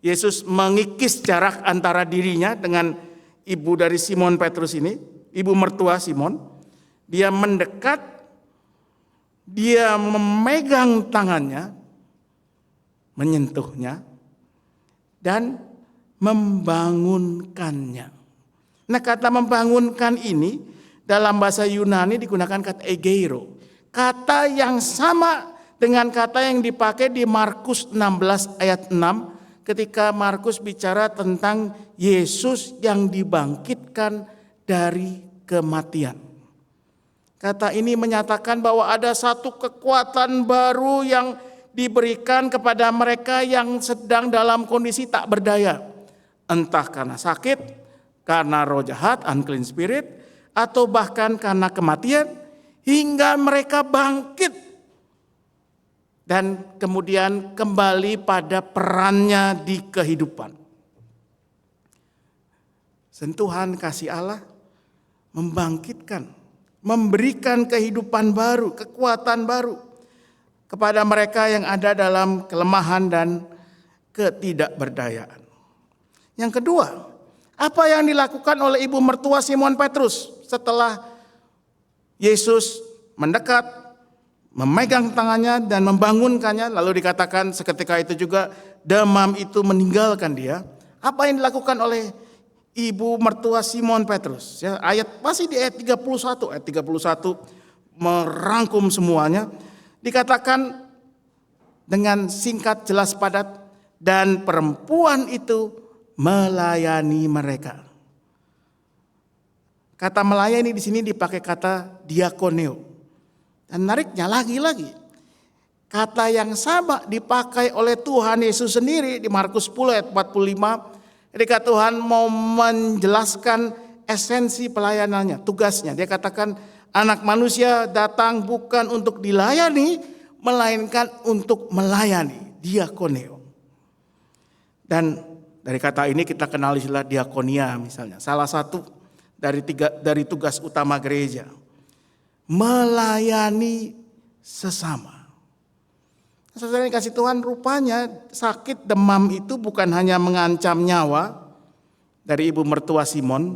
Yesus mengikis jarak antara dirinya dengan ibu dari Simon Petrus ini, ibu mertua Simon. Dia mendekat, dia memegang tangannya, menyentuhnya, dan membangunkannya. Nah, kata membangunkan ini dalam bahasa Yunani digunakan kata egeiro. Kata yang sama dengan kata yang dipakai di Markus 16 ayat 6 ketika Markus bicara tentang Yesus yang dibangkitkan dari kematian. Kata ini menyatakan bahwa ada satu kekuatan baru yang diberikan kepada mereka yang sedang dalam kondisi tak berdaya. Entah karena sakit, karena roh jahat, unclean spirit, atau bahkan karena kematian, hingga mereka bangkit dan kemudian kembali pada perannya di kehidupan. Sentuhan kasih Allah membangkitkan, memberikan kehidupan baru, kekuatan baru kepada mereka yang ada dalam kelemahan dan ketidakberdayaan. Yang kedua, apa yang dilakukan oleh ibu mertua Simon Petrus setelah Yesus mendekat, memegang tangannya dan membangunkannya, lalu dikatakan seketika itu juga demam itu meninggalkan dia. Apa yang dilakukan oleh ibu mertua Simon Petrus? Ya, masih di ayat 31. Ayat 31 merangkum semuanya. Dikatakan dengan singkat, jelas, padat, dan perempuan itu melayani mereka. Kata melayani di sini dipakai kata diakoneo. Dan menariknya lagi-lagi, kata yang sama dipakai oleh Tuhan Yesus sendiri di Markus 10 ayat 45. Ketika Tuhan mau menjelaskan esensi pelayanannya, tugasnya. Dia katakan anak manusia datang bukan untuk dilayani, melainkan untuk melayani, diakoneo. Dan dari kata ini kita kenal istilah diakonia misalnya. Salah satu dari tugas utama gereja. Melayani sesama. Saudara yang kasih Tuhan, rupanya sakit demam itu bukan hanya mengancam nyawa dari ibu mertua Simon,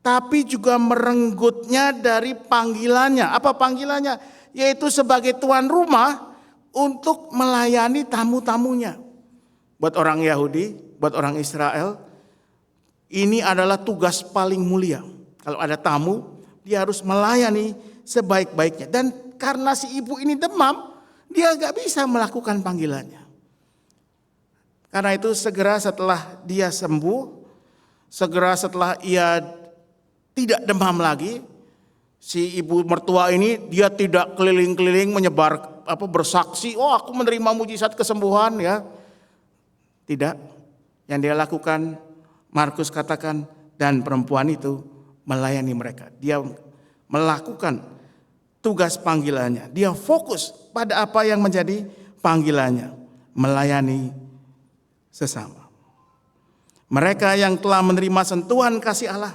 tapi juga merenggutnya dari panggilannya. Apa panggilannya? Yaitu sebagai tuan rumah untuk melayani tamu-tamunya. Buat orang Yahudi, buat orang Israel, ini adalah tugas paling mulia. Kalau ada tamu, dia harus melayani sebaik-baiknya. Dan karena si ibu ini demam, dia gak bisa melakukan panggilannya. Karena itu segera setelah dia sembuh, segera setelah ia tidak demam lagi, si ibu mertua ini dia tidak keliling-keliling menyebar bersaksi, oh aku menerima mujizat kesembuhan ya. Tidak. Yang dia lakukan, Markus katakan, dan perempuan itu melayani mereka. Dia melakukan tugas panggilannya. Dia fokus pada apa yang menjadi panggilannya, melayani sesama. Mereka yang telah menerima sentuhan kasih Allah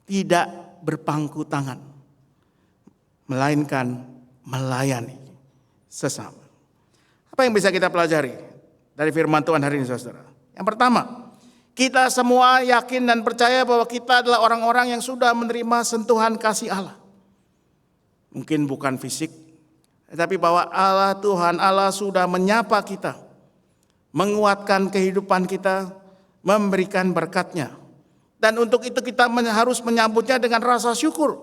tidak berpangku tangan, melainkan melayani sesama. Apa yang bisa kita pelajari dari firman Tuhan hari ini, saudara? Yang pertama, kita semua yakin dan percaya bahwa kita adalah orang-orang yang sudah menerima sentuhan kasih Allah. Mungkin bukan fisik, tetapi bahwa Allah, Tuhan Allah sudah menyapa kita, menguatkan kehidupan kita, memberikan berkat-Nya. Dan untuk itu kita harus menyambutnya dengan rasa syukur,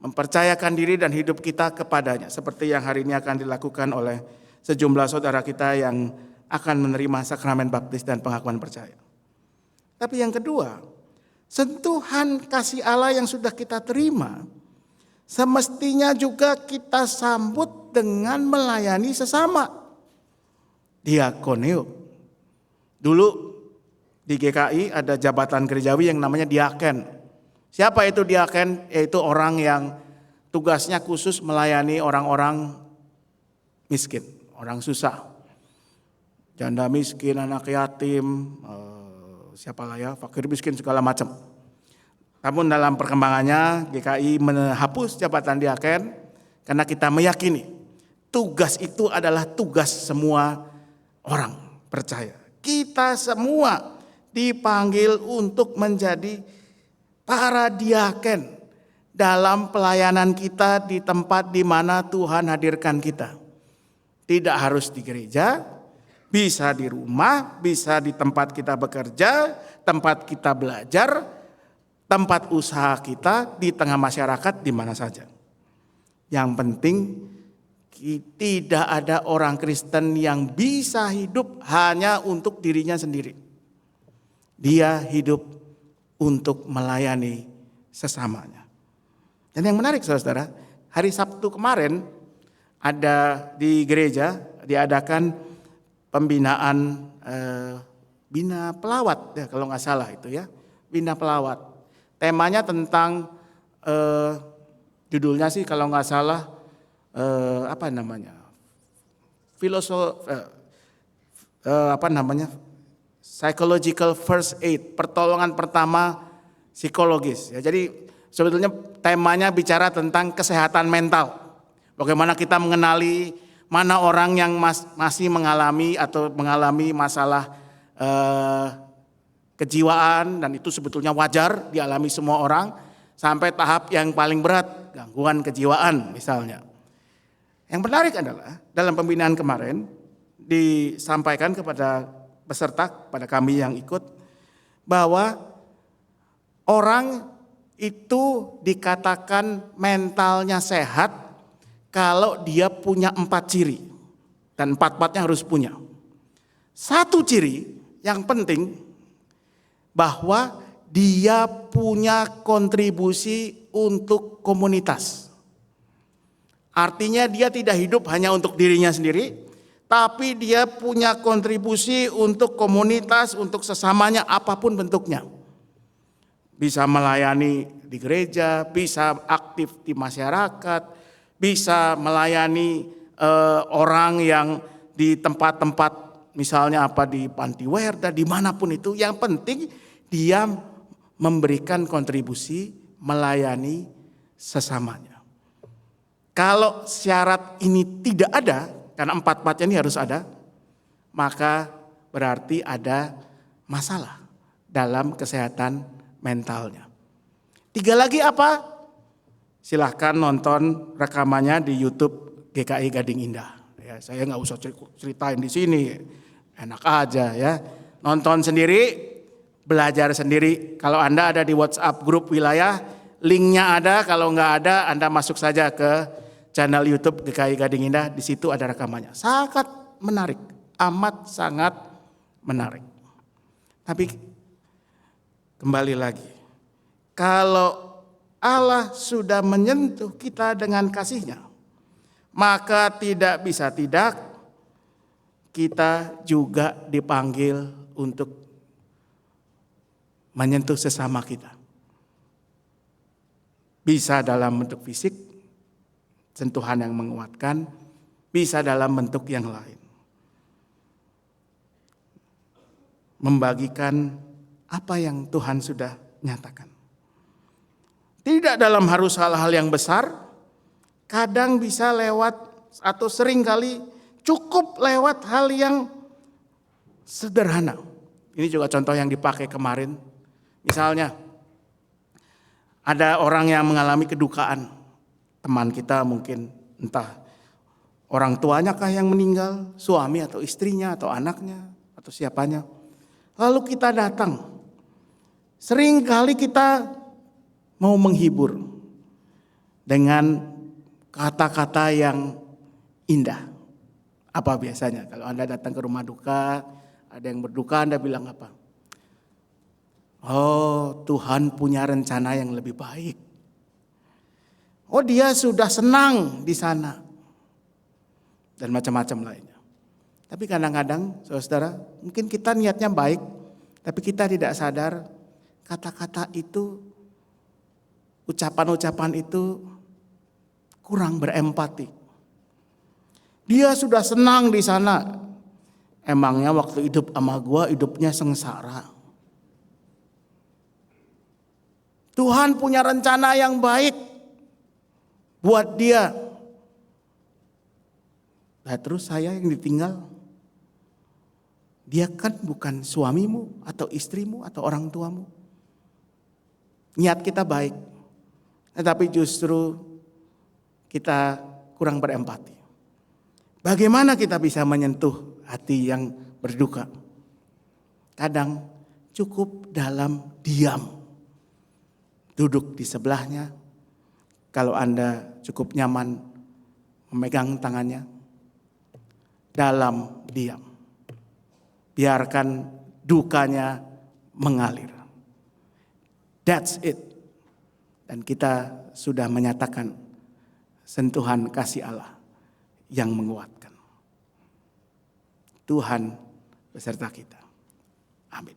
mempercayakan diri dan hidup kita kepadanya, seperti yang hari ini akan dilakukan oleh sejumlah saudara kita yang akan menerima sakramen baptis dan pengakuan percaya. Tapi yang kedua, sentuhan kasih Allah yang sudah kita terima, semestinya juga kita sambut dengan melayani sesama. Diakoneo. Dulu di GKI ada jabatan gerejawi yang namanya diaken. Siapa itu diaken? Yaitu orang yang tugasnya khusus melayani orang-orang miskin, orang susah. Janda miskin, anak yatim, fakir miskin segala macam. Namun dalam perkembangannya GKI menghapus jabatan diaken karena kita meyakini tugas itu adalah tugas semua orang percaya. Kita semua dipanggil untuk menjadi para diaken dalam pelayanan kita di tempat di mana Tuhan hadirkan kita. Tidak harus di gereja, bisa di rumah, bisa di tempat kita bekerja, tempat kita belajar, tempat usaha kita, di tengah masyarakat, di mana saja. Yang penting tidak ada orang Kristen yang bisa hidup hanya untuk dirinya sendiri. Dia hidup untuk melayani sesamanya. Dan yang menarik saudara, hari Sabtu kemarin ada di gereja diadakan pembinaan bina pelawat ya kalau nggak salah itu ya, bina pelawat. Temanya tentang judulnya sih kalau nggak salah psychological first aid, pertolongan pertama psikologis. Ya, jadi sebetulnya temanya bicara tentang kesehatan mental. Bagaimana kita mengenali mana orang yang masih mengalami atau mengalami masalah kejiwaan, dan itu sebetulnya wajar dialami semua orang, sampai tahap yang paling berat, gangguan kejiwaan misalnya. Yang menarik adalah dalam pembinaan kemarin disampaikan kepada peserta, pada kami yang ikut, bahwa orang itu dikatakan mentalnya sehat kalau dia punya 4 ciri, dan 4-4-nya harus punya. Satu ciri yang penting, bahwa dia punya kontribusi untuk komunitas. Artinya dia tidak hidup hanya untuk dirinya sendiri, tapi dia punya kontribusi untuk komunitas, untuk sesamanya apapun bentuknya. Bisa melayani di gereja, bisa aktif di masyarakat, bisa melayani orang yang di tempat-tempat misalnya di panti werda, dimanapun itu. Yang penting dia memberikan kontribusi melayani sesamanya. Kalau syarat ini tidak ada, karena empat-empatnya ini harus ada, maka berarti ada masalah dalam kesehatan mentalnya. 3 lagi apa? Silahkan nonton rekamannya di YouTube GKI Gading Indah. Ya, saya nggak usah ceritain di sini, enak aja ya. Nonton sendiri, belajar sendiri. Kalau Anda ada di WhatsApp grup wilayah, linknya ada. Kalau nggak ada, Anda masuk saja ke channel YouTube GKI Gading Indah. Di situ ada rekamannya. Sangat menarik, amat sangat menarik. Tapi kembali lagi, kalau Allah sudah menyentuh kita dengan kasih-Nya, maka tidak bisa tidak kita juga dipanggil untuk menyentuh sesama kita. Bisa dalam bentuk fisik, sentuhan yang menguatkan, bisa dalam bentuk yang lain. Membagikan apa yang Tuhan sudah nyatakan. Tidak dalam harus hal-hal yang besar, kadang bisa lewat atau sering kali cukup lewat hal yang sederhana. Ini juga contoh yang dipakai kemarin. Misalnya ada orang yang mengalami kedukaan. Teman kita mungkin entah orang tuanya kah yang meninggal, suami atau istrinya atau anaknya atau siapanya. Lalu kita datang. Sering kali kita mau menghibur dengan kata-kata yang indah. Apa biasanya? Kalau Anda datang ke rumah duka, ada yang berduka, Anda bilang apa? Oh, Tuhan punya rencana yang lebih baik. Oh, dia sudah senang di sana. Dan macam-macam lainnya. Tapi kadang-kadang, saudara, mungkin kita niatnya baik, tapi kita tidak sadar kata-kata itu, ucapan-ucapan itu kurang berempati. Dia sudah senang di sana. Emangnya waktu hidup sama gua hidupnya sengsara. Tuhan punya rencana yang baik buat dia. Nah, terus saya yang ditinggal. Dia kan bukan suamimu atau istrimu atau orang tuamu. Niat kita baik. Tetapi justru kita kurang berempati. Bagaimana kita bisa menyentuh hati yang berduka? Kadang cukup dalam diam. Duduk di sebelahnya. Kalau Anda cukup nyaman memegang tangannya. Dalam diam. Biarkan dukanya mengalir. That's it. Dan kita sudah menyatakan sentuhan kasih Allah yang menguatkan. Tuhan beserta kita. Amin.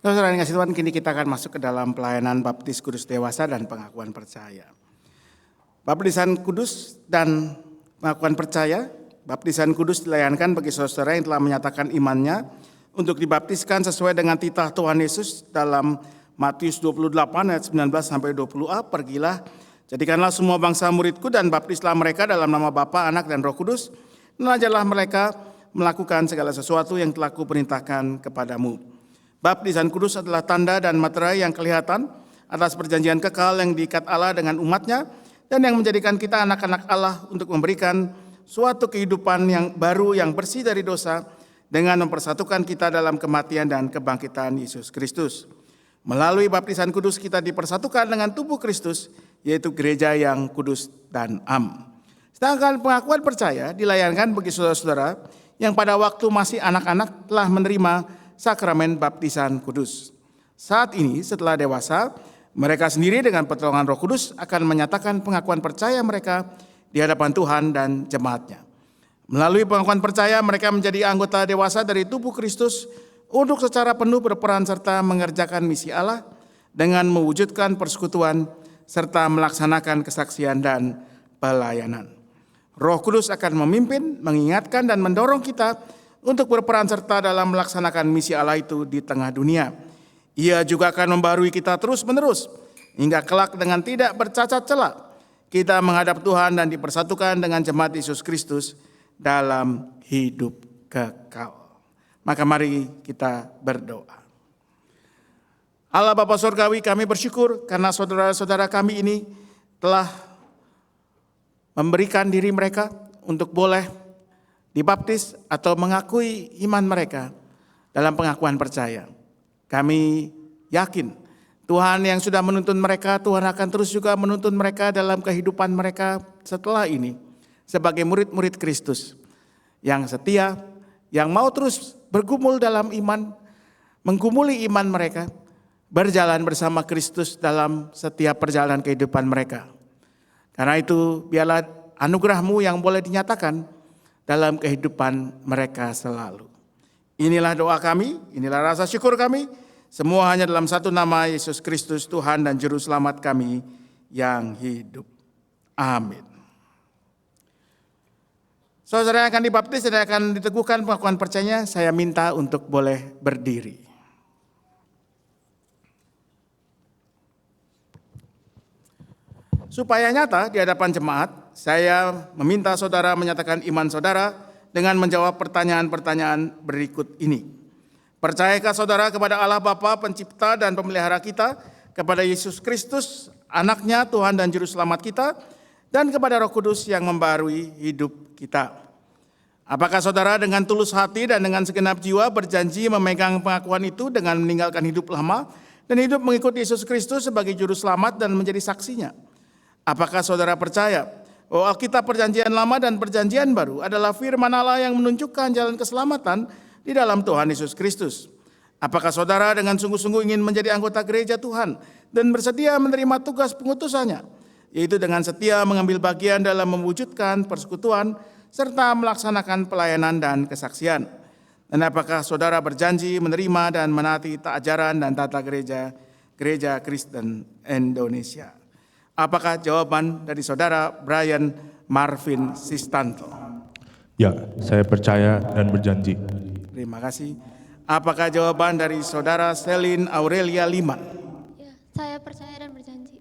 Saudara yang kasih Tuhan, kini kita akan masuk ke dalam pelayanan baptis kudus dewasa dan pengakuan percaya. Baptisan kudus dan pengakuan percaya, baptisan kudus dilayankan bagi saudara yang telah menyatakan imannya untuk dibaptiskan sesuai dengan titah Tuhan Yesus dalam Matius 28 ayat 19 sampai 20a. Pergilah, jadikanlah semua bangsa muridku dan baptislah mereka dalam nama Bapa, Anak dan Roh Kudus. Dan ajarlah mereka melakukan segala sesuatu yang telah kuperintahkan kepadamu. Baptisan kudus adalah tanda dan materai yang kelihatan atas perjanjian kekal yang diikat Allah dengan umatnya dan yang menjadikan kita anak-anak Allah untuk memberikan suatu kehidupan yang baru yang bersih dari dosa dengan mempersatukan kita dalam kematian dan kebangkitan Yesus Kristus. Melalui baptisan kudus kita dipersatukan dengan tubuh Kristus, yaitu gereja yang kudus dan am. Sedangkan pengakuan percaya dilayankan bagi saudara-saudara yang pada waktu masih anak-anak telah menerima sakramen baptisan kudus. Saat ini setelah dewasa, mereka sendiri dengan pertolongan Roh Kudus akan menyatakan pengakuan percaya mereka di hadapan Tuhan dan jemaatnya. Melalui pengakuan percaya mereka menjadi anggota dewasa dari tubuh Kristus untuk secara penuh berperan serta mengerjakan misi Allah dengan mewujudkan persekutuan serta melaksanakan kesaksian dan pelayanan. Roh Kudus akan memimpin, mengingatkan dan mendorong kita untuk berperan serta dalam melaksanakan misi Allah itu di tengah dunia. Ia juga akan membarui kita terus-menerus hingga kelak dengan tidak bercacat celah kita menghadap Tuhan dan dipersatukan dengan jemaat Yesus Kristus dalam hidup kekal. Maka mari kita berdoa. Allah Bapa Surgawi, kami bersyukur karena saudara-saudara kami ini telah memberikan diri mereka untuk boleh dibaptis atau mengakui iman mereka dalam pengakuan percaya. Kami yakin Tuhan yang sudah menuntun mereka, Tuhan akan terus juga menuntun mereka dalam kehidupan mereka setelah ini sebagai murid-murid Kristus yang setia, yang mau terus bergumul dalam iman, menggumuli iman mereka, berjalan bersama Kristus dalam setiap perjalanan kehidupan mereka. Karena itu biarlah anugerah-Mu yang boleh dinyatakan dalam kehidupan mereka selalu. Inilah doa kami, inilah rasa syukur kami, semua hanya dalam satu nama, Yesus Kristus, Tuhan dan Juru Selamat kami yang hidup. Amin. Saudara yang akan dibaptis dan akan diteguhkan pengakuan percayanya, saya minta untuk boleh berdiri. Supaya nyata di hadapan jemaat, saya meminta saudara menyatakan iman saudara dengan menjawab pertanyaan-pertanyaan berikut ini. Percayakah saudara kepada Allah Bapa, pencipta dan pemelihara kita, kepada Yesus Kristus, anaknya, Tuhan dan Juru Selamat kita, dan kepada Roh Kudus yang membarui hidup kita? Apakah saudara dengan tulus hati dan dengan segenap jiwa berjanji memegang pengakuan itu dengan meninggalkan hidup lama dan hidup mengikut Yesus Kristus sebagai Juru Selamat dan menjadi saksinya? Apakah saudara percaya bahwa Alkitab Perjanjian Lama dan Perjanjian Baru adalah firman Allah yang menunjukkan jalan keselamatan di dalam Tuhan Yesus Kristus? Apakah saudara dengan sungguh-sungguh ingin menjadi anggota gereja Tuhan dan bersedia menerima tugas pengutusannya, yaitu dengan setia mengambil bagian dalam mewujudkan persekutuan serta melaksanakan pelayanan dan kesaksian? Dan apakah saudara berjanji menerima dan menaati ajaran dan tata gereja Kristen Indonesia? Apakah jawaban dari saudara Brian Marvin Sistanto? Ya, saya percaya dan berjanji. Terima kasih. Apakah jawaban dari saudara Selin Aurelia Lima? Ya, saya percaya dan berjanji.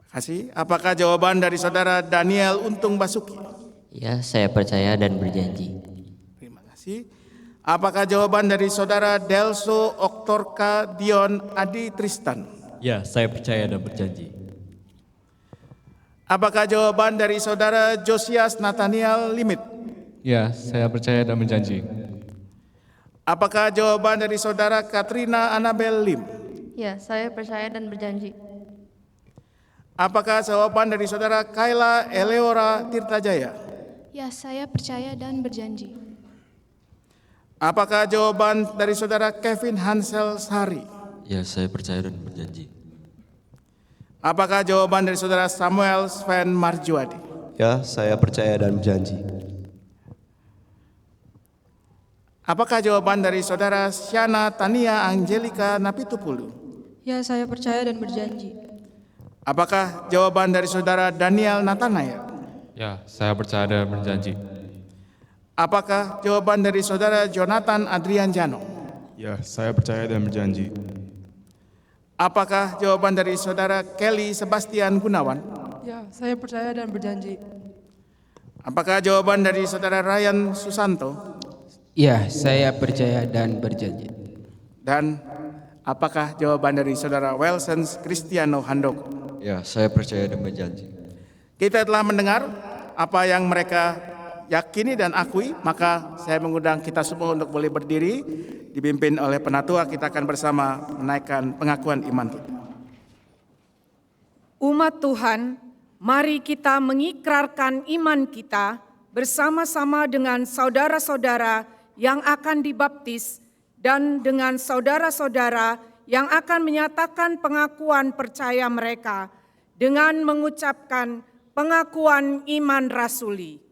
Terima kasih. Apakah jawaban dari saudara Daniel Untung Basuki? Ya, saya percaya dan berjanji. Terima kasih. Apakah jawaban dari saudara Delso Oktorka Dion Adi Tristan? Ya, saya percaya dan berjanji. Apakah jawaban dari saudara Josias Nathaniel Limit? Ya, saya percaya dan berjanji. Apakah jawaban dari saudara Katrina Anabel Lim? Ya, saya percaya dan berjanji. Apakah jawaban dari saudara Kayla Eleora Tirtajaya? Ya, saya percaya dan berjanji. Apakah jawaban dari saudara Kevin Hansel Sari? Ya, saya percaya dan berjanji. Apakah jawaban dari saudara Samuel Sven Marjuadi? Ya, saya percaya dan berjanji. Apakah jawaban dari saudara Syana Tania Angelika Napitupulu? Ya, saya percaya dan berjanji. Apakah jawaban dari saudara Daniel Natanaya? Ya, saya percaya dan berjanji. Apakah jawaban dari saudara Jonathan Adrian Jano? Ya, saya percaya dan berjanji. Apakah jawaban dari saudara Kelly Sebastian Gunawan? Ya, saya percaya dan berjanji. Apakah jawaban dari saudara Ryan Susanto? Ya, saya percaya dan berjanji. Dan apakah jawaban dari saudara Wilson Cristiano Handoko? Ya, saya percaya dan berjanji. Kita telah mendengar apa yang mereka yakini dan akui, maka saya mengundang kita semua untuk boleh berdiri, dipimpin oleh penatua. Kita akan bersama menaikkan pengakuan iman kita. Umat Tuhan, mari kita mengikrarkan iman kita bersama-sama dengan saudara-saudara yang akan dibaptis dan dengan saudara-saudara yang akan menyatakan pengakuan percaya mereka dengan mengucapkan pengakuan iman rasuli.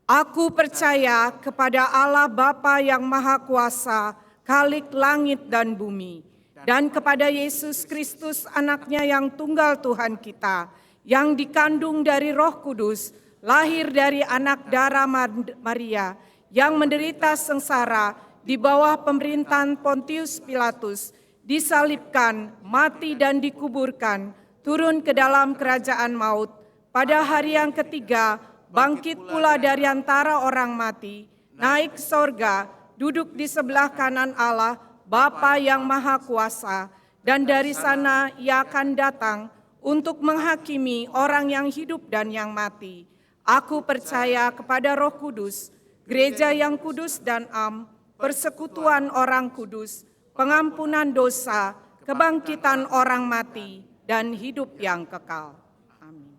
Aku percaya kepada Allah Bapa yang Maha Kuasa, Khalik langit dan bumi, dan kepada Yesus Kristus anaknya yang tunggal Tuhan kita, yang dikandung dari Roh Kudus, lahir dari anak darah Maria, yang menderita sengsara di bawah pemerintahan Pontius Pilatus, disalibkan, mati dan dikuburkan, turun ke dalam kerajaan maut. Pada hari yang ketiga, bangkit pula dari antara orang mati, naik ke sorga, duduk di sebelah kanan Allah, Bapa yang Maha Kuasa, dan dari sana ia akan datang untuk menghakimi orang yang hidup dan yang mati. Aku percaya kepada Roh Kudus, gereja yang kudus dan am, persekutuan orang kudus, pengampunan dosa, kebangkitan orang mati, dan hidup yang kekal. Amin.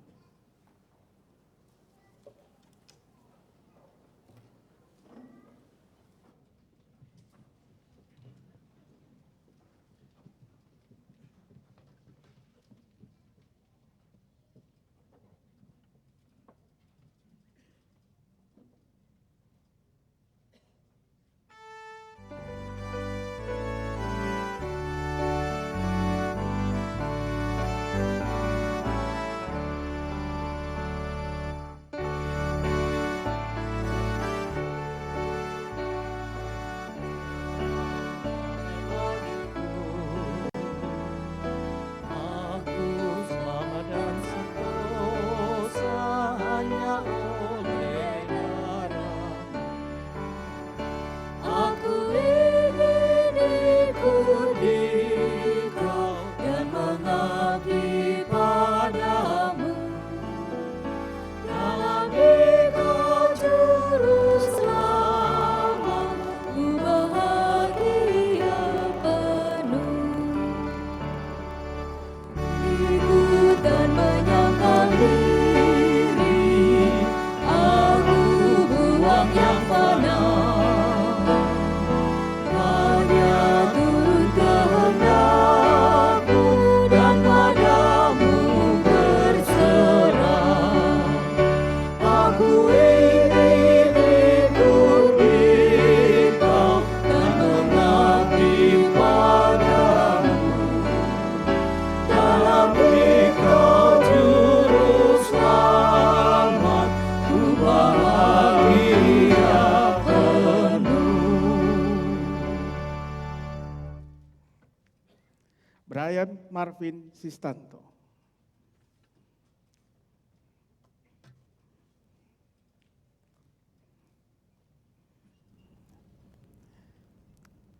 Brian Marvin Sistanto.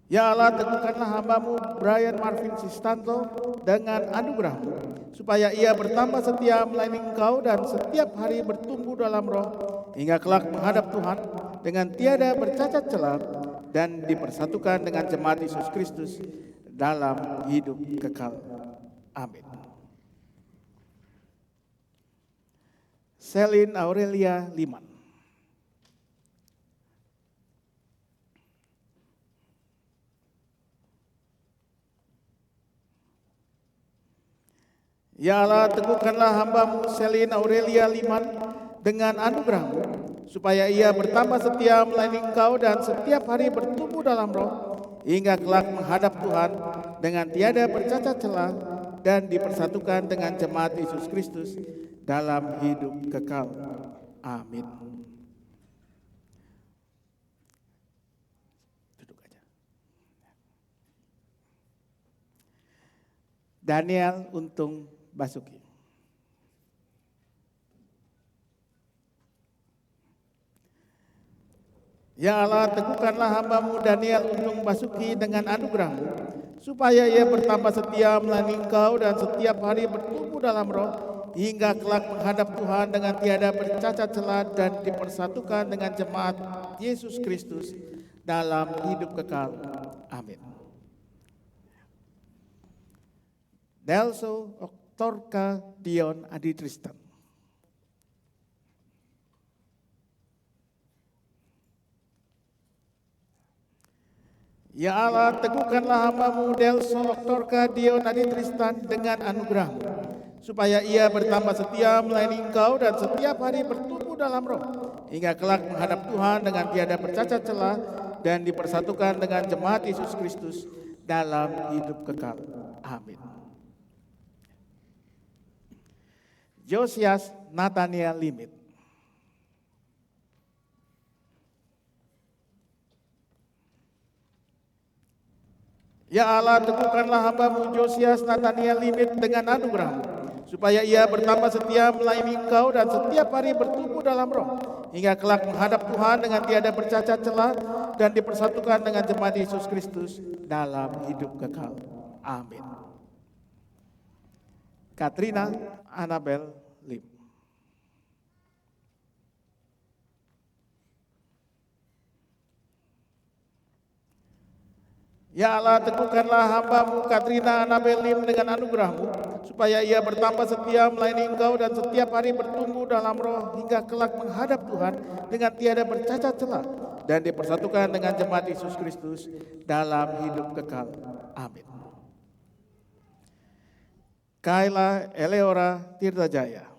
Ya Allah, teguhkanlah hamba-Mu Brian Marvin Sistanto dengan anugerah-Mu, supaya ia bertambah setia melayani Engkau dan setiap hari bertumbuh dalam roh, hingga kelak menghadap Tuhan dengan tiada bercacat celah dan dipersatukan dengan jemaat Yesus Kristus dalam hidup kekal. Amin. Selin Aurelia Liman. Ya Allah, teguhkanlah hamba-Mu Selin Aurelia Liman dengan anugerah-Mu, supaya ia bertambah setia melayani Engkau dan setiap hari bertumbuh dalam roh, hingga kelak menghadap Tuhan dengan tiada bercacat celah dan dipersatukan dengan jemaat Yesus Kristus dalam hidup kekal. Amin. Duduk aja. Daniel Untung Basuki. Ya Allah, teguhkanlah hamba-Mu Daniel Untung Basuki dengan anugerah-Mu, supaya ia bertambah setia melayani Engkau dan setiap hari bertumbuh dalam roh, hingga kelak menghadap Tuhan dengan tiada bercacat celah dan dipersatukan dengan jemaat Yesus Kristus dalam hidup kekal. Amin. Delso Oktorka Dion Adi Tristan. Ya Allah, teguhkanlah hamba-Mu Delso Oktorka Dion Adi Tristan dengan anugerah-Mu, supaya ia bertambah setia melayani Engkau dan setiap hari bertumbuh dalam roh, hingga kelak menghadap Tuhan dengan tiada bercacat celah dan dipersatukan dengan jemaat Yesus Kristus dalam hidup kekal. Amin. Josias Nathaniel Limit. Ya Allah, teguhkanlah hamba-Mu Josias Nathaniel Limit dengan anugerah-Mu, supaya ia bertambah setia melayani Engkau dan setiap hari bertumbuh dalam roh, hingga kelak menghadap Tuhan dengan tiada bercacat celah dan dipersatukan dengan jemaat Yesus Kristus dalam hidup kekal. Amin. Katrina Annabel Lim. Ya Allah, teguhkanlah hamba-Mu Katrina Annabel Lim dengan anugerah-Mu, supaya ia bertambah setia melayani Engkau dan setiap hari bertumbuh dalam roh hingga kelak menghadap Tuhan dengan tiada bercacat celah dan dipersatukan dengan jemaat Yesus Kristus dalam hidup kekal. Amin. Kayla Eleora Tirtajaya.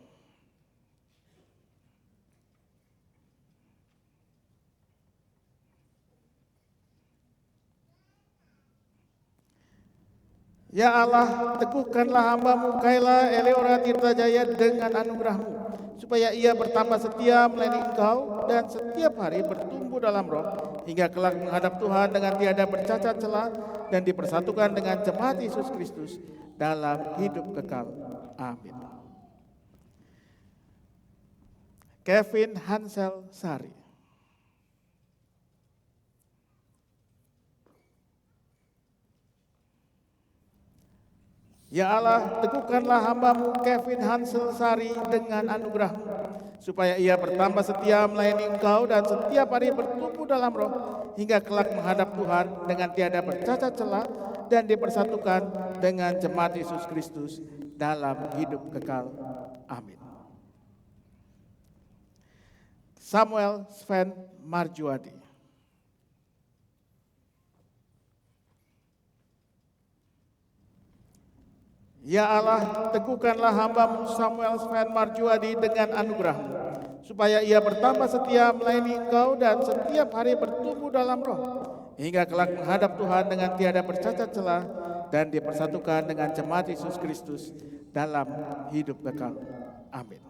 Ya Allah, teguhkanlah hamba-Mu Kayla Eleora Tirtajaya dengan anugerah-Mu, supaya ia bertambah setia melayani Engkau dan setiap hari bertumbuh dalam roh, hingga kelak menghadap Tuhan dengan tiada bercacat celah dan dipersatukan dengan jemaat Yesus Kristus dalam hidup kekal. Amin. Kevin Hansel Sari. Ya Allah, teguhkanlah hamba-Mu Kevin Hansel Sari dengan anugerah-Mu, supaya ia bertambah setia melayani Engkau dan setiap hari bertumbuh dalam roh, hingga kelak menghadap Tuhan dengan tiada bercacat celah dan dipersatukan dengan jemaat Yesus Kristus dalam hidup kekal. Amin. Samuel Sven Marjuadi. Ya Allah, teguhkanlah hamba-Mu Samuel Sven Marjuadi dengan anugerah-Mu, supaya ia bertambah setia melayani Engkau dan setiap hari bertumbuh dalam roh, hingga kelak menghadap Tuhan dengan tiada bercacat celah dan dipersatukan dengan jemaat Yesus Kristus dalam hidup kekal. Amin.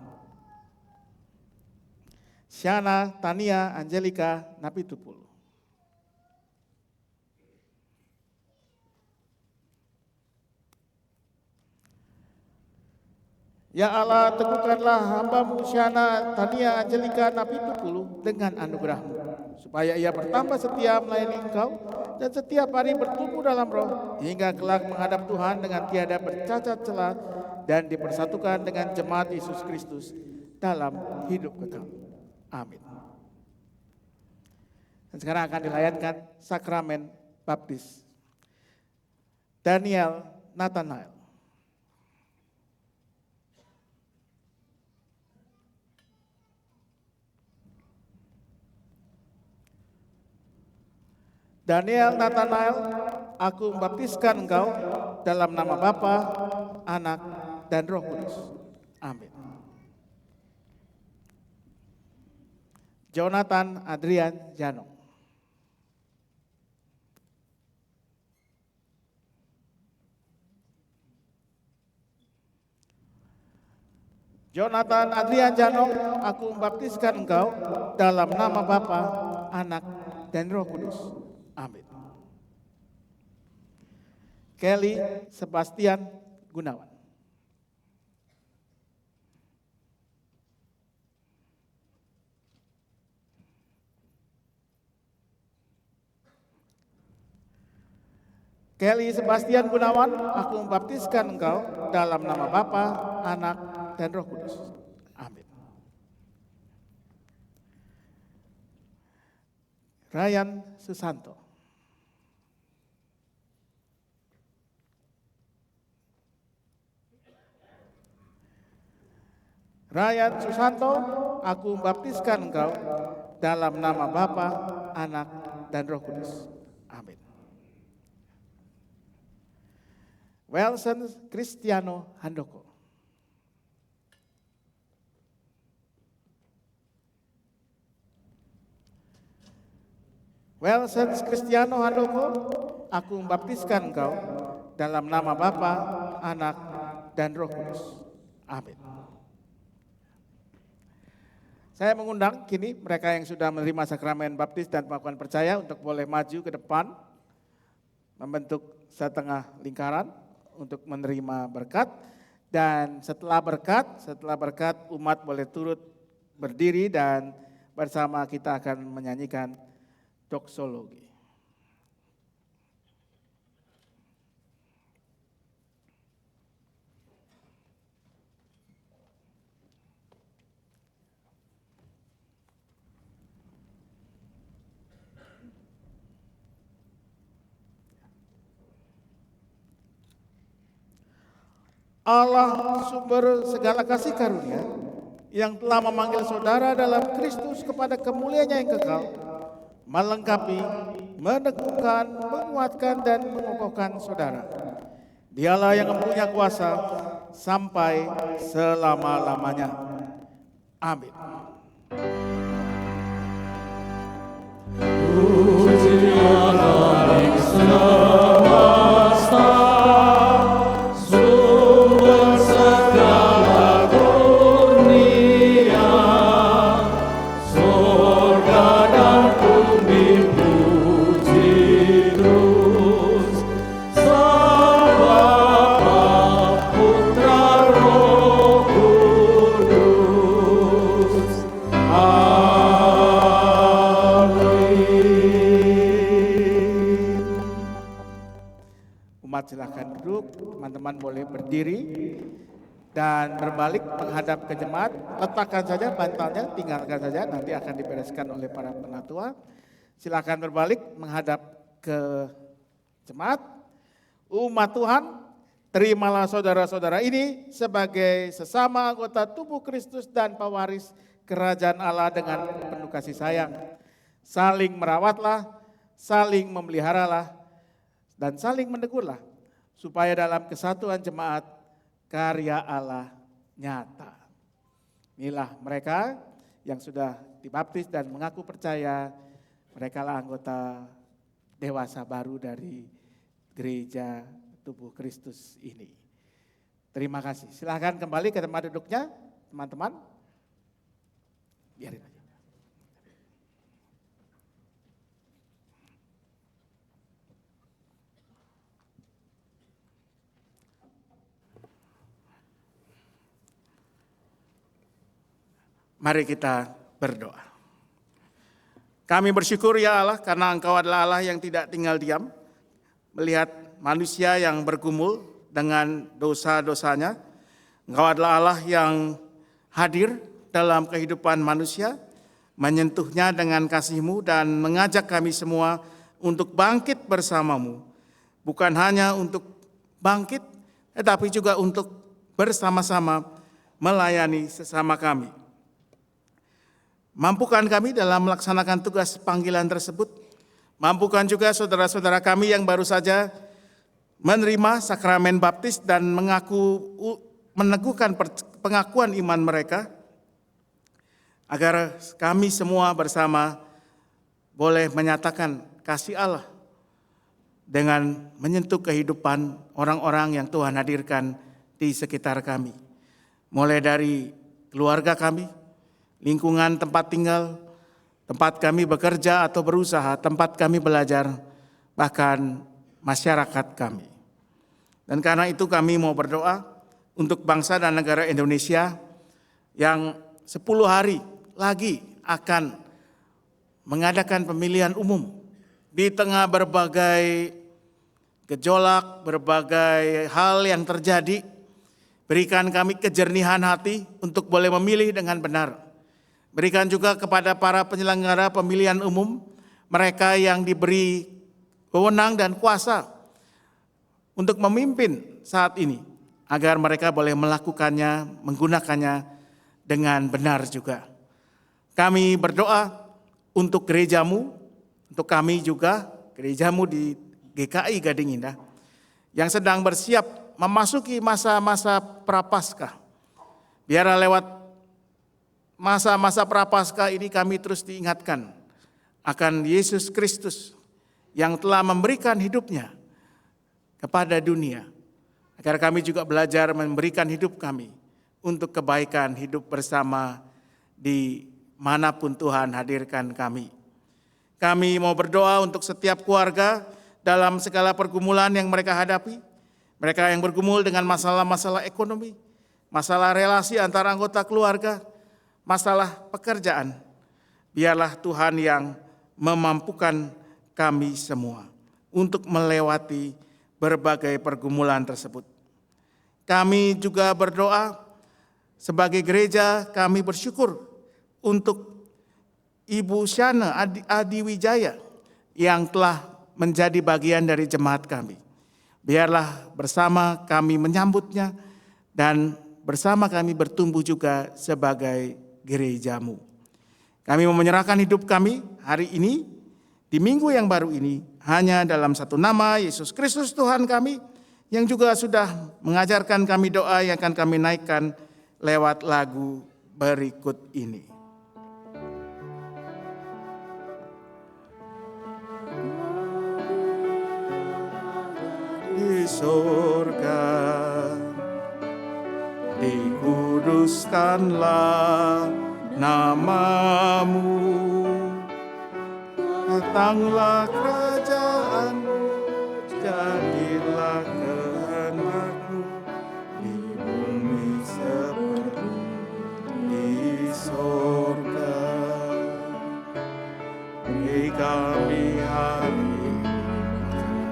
Syana Tania Angelika Napitupul. Ya Allah, teguhkanlah hamba-Mu Syana Tania Angelika Napitupulu dengan anugerah-Mu, supaya ia bertambah setia melayani Engkau dan setiap hari bertumbuh dalam roh, hingga kelak menghadap Tuhan dengan tiada bercacat celah dan dipersatukan dengan jemaat Yesus Kristus dalam hidup kekal. Amin. Dan sekarang akan dilayankan sakramen baptis. Daniel Nathanael. Daniel Nathanael, aku membaptiskan engkau dalam nama Bapa, Anak, dan Roh Kudus. Amin. Jonathan Adrian Jano. Jonathan Adrian Jano, aku membaptiskan engkau dalam nama Bapa, Anak, dan Roh Kudus. Amin. Kelly Sebastian Gunawan. Kelly Sebastian Gunawan, aku membaptiskan engkau dalam nama Bapa, Anak, dan Roh Kudus. Amin. Ryan Susanto. Ryan Susanto, aku membaptiskan engkau dalam nama Bapa, Anak, dan Roh Kudus. Amin. Wilson Cristiano Handoko. Wilson Cristiano Handoko, aku membaptiskan engkau dalam nama Bapa, Anak, dan Roh Kudus. Amin. Saya mengundang kini mereka yang sudah menerima sakramen baptis dan pengakuan percaya untuk boleh maju ke depan membentuk setengah lingkaran untuk menerima berkat. Dan setelah berkat umat boleh turut berdiri dan bersama kita akan menyanyikan doksologi. Allah sumber segala kasih karunia yang telah memanggil saudara dalam Kristus kepada kemuliaannya yang kekal, melengkapi, meneguhkan, menguatkan dan mengokohkan saudara. Dialah yang mempunyai kuasa sampai selama-lamanya. Amin. Puji Allah yang semesta, sumber segala kurnia, surga dan bumi puji terus, Sang Bapa, Putra, Roh Kudus. Umat silakan duduk, teman-teman boleh berdiri dan berbalik menghadap ke jemaat. Letakkan saja bantalnya, tinggalkan saja, nanti akan dibereskan oleh para penatua. Silakan berbalik menghadap ke jemaat. Umat Tuhan, terimalah saudara-saudara ini sebagai sesama anggota tubuh Kristus dan pewaris kerajaan Allah dengan penuh kasih sayang. Saling merawatlah, saling memeliharalah, dan saling menegurlah, supaya dalam kesatuan jemaat karya Allah nyata. Inilah mereka yang sudah dibaptis dan mengaku percaya, mereka lah anggota dewasa baru dari gereja tubuh Kristus ini. Terima kasih. Silahkan kembali ke tempat duduknya, teman-teman. Biarin aja. Mari kita berdoa. Kami bersyukur ya Allah karena Engkau adalah Allah yang tidak tinggal diam melihat manusia yang bergumul dengan dosa-dosanya. Engkau adalah Allah yang hadir dalam kehidupan manusia, menyentuhnya dengan kasih-Mu dan mengajak kami semua untuk bangkit bersama-Mu. Bukan hanya untuk bangkit, tetapi juga untuk bersama-sama melayani sesama kami. Mampukan kami dalam melaksanakan tugas panggilan tersebut. Mampukan juga saudara-saudara kami yang baru saja menerima sakramen baptis dan meneguhkan pengakuan iman mereka. Agar kami semua bersama boleh menyatakan kasih Allah dengan menyentuh kehidupan orang-orang yang Tuhan hadirkan di sekitar kami. Mulai dari keluarga kami, lingkungan tempat tinggal, tempat kami bekerja atau berusaha, tempat kami belajar, bahkan masyarakat kami. Dan karena itu kami mau berdoa untuk bangsa dan negara Indonesia yang 10 hari lagi akan mengadakan pemilihan umum di tengah berbagai gejolak, berbagai hal yang terjadi. Berikan kami kejernihan hati untuk boleh memilih dengan benar. Berikan juga kepada para penyelenggara pemilihan umum, mereka yang diberi wewenang dan kuasa untuk memimpin saat ini, agar mereka boleh melakukannya, menggunakannya dengan benar juga. Kami berdoa untuk gerejamu, untuk kami juga, gerejamu di GKI Gading Indah, yang sedang bersiap memasuki masa-masa prapaskah. Biarlah lewat masa-masa prapaskah ini kami terus diingatkan akan Yesus Kristus yang telah memberikan hidupnya kepada dunia. Agar kami juga belajar memberikan hidup kami untuk kebaikan hidup bersama di manapun Tuhan hadirkan kami. Kami mau berdoa untuk setiap keluarga dalam segala pergumulan yang mereka hadapi. Mereka yang bergumul dengan masalah-masalah ekonomi, masalah relasi antara anggota keluarga, masalah pekerjaan. Biarlah Tuhan yang memampukan kami semua untuk melewati berbagai pergumulan tersebut. Kami juga berdoa sebagai gereja, kami bersyukur untuk Ibu Syana Adi Wijaya yang telah menjadi bagian dari jemaat kami. Biarlah bersama kami menyambutnya dan bersama kami bertumbuh juga sebagai gerejamu. Kami mau menyerahkan hidup kami hari ini, di minggu yang baru ini, hanya dalam satu nama, Yesus Kristus Tuhan kami, yang juga sudah mengajarkan kami doa yang akan kami naikkan lewat lagu berikut ini. Di surga, dikuduskanlah namamu, datanglah kerajaanmu, jadilah kehendakmu di bumi seperti di surga. Beri kami hari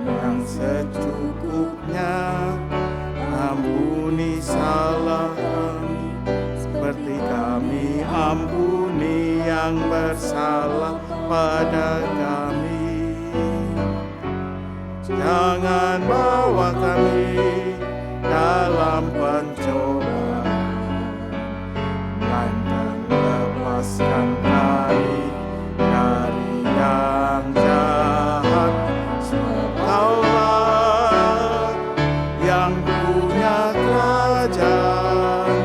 yang secukupnya, ampuni salah kami seperti kami ampuni yang bersalah pada kami. Jangan bawa kami dalam pencobaan, melainkan lepaskan kami dari yang jahat. Kaulah yang punya kerajaan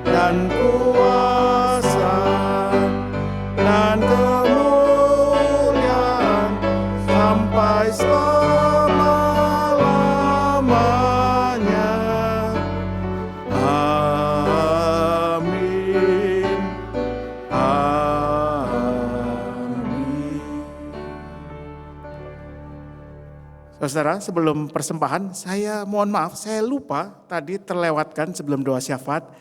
dan kuasa dan kemuliaan sampai selama-lamanya. Amin. Amin. Saudara, sebelum persembahan, saya mohon maaf, saya lupa tadi terlewatkan sebelum doa syafaat.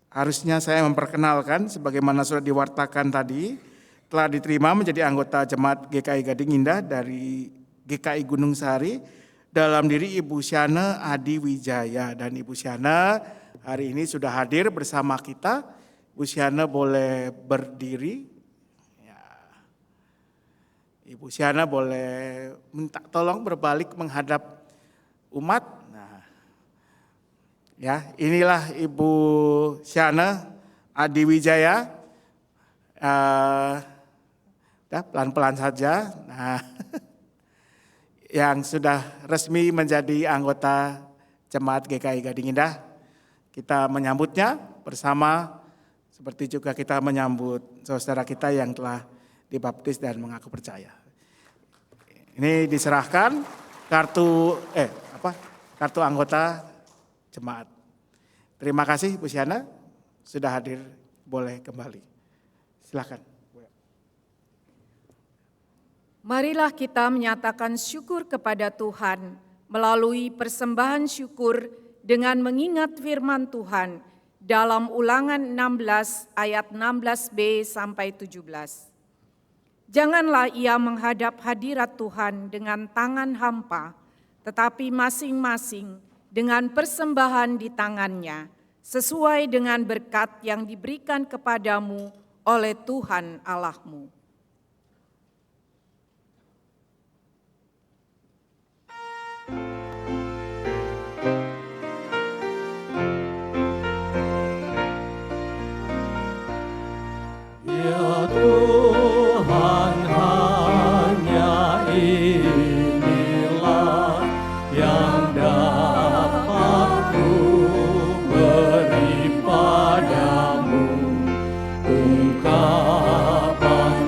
Harusnya saya memperkenalkan sebagaimana sudah diwartakan tadi, telah diterima menjadi anggota Jemaat GKI Gading Indah dari GKI Gunung Sahari dalam diri Ibu Syana Adi Wijaya. Dan Ibu Syana hari ini sudah hadir bersama kita. Ibu Syana boleh berdiri. Ibu Syana boleh minta tolong berbalik menghadap umat. Nah, ya, inilah Ibu Syana Adi Wijaya. Pelan-pelan saja. Nah, yang sudah resmi menjadi anggota Jemaat GKI Gading Indah. Kita menyambutnya bersama, seperti juga kita menyambut saudara kita yang telah dibaptis dan mengaku percaya. Ini diserahkan kartu anggota jemaat. Terima kasih Bu Syana sudah hadir, boleh kembali. Silakan. Marilah kita menyatakan syukur kepada Tuhan melalui persembahan syukur dengan mengingat firman Tuhan dalam Ulangan 16 ayat 16b sampai 17. Janganlah ia menghadap hadirat Tuhan dengan tangan hampa, tetapi masing-masing dengan persembahan di tangannya, sesuai dengan berkat yang diberikan kepadamu oleh Tuhan Allahmu. Ya Tuhan, hanya inilah yang dapat ku beri padamu, ungkapan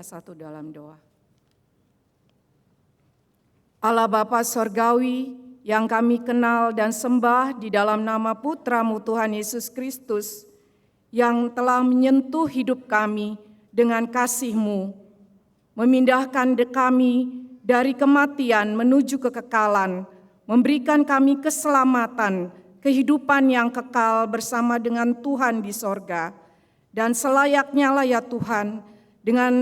Kita satu dalam doa. Allah Bapa Sorgawi yang kami kenal dan sembah di dalam nama Putra-Mu Tuhan Yesus Kristus, yang telah menyentuh hidup kami dengan kasih-Mu, memindahkan kami dari kematian menuju kekekalan, memberikan kami keselamatan, kehidupan yang kekal bersama dengan Tuhan di sorga. Dan selayaknya lah ya Tuhan, dengan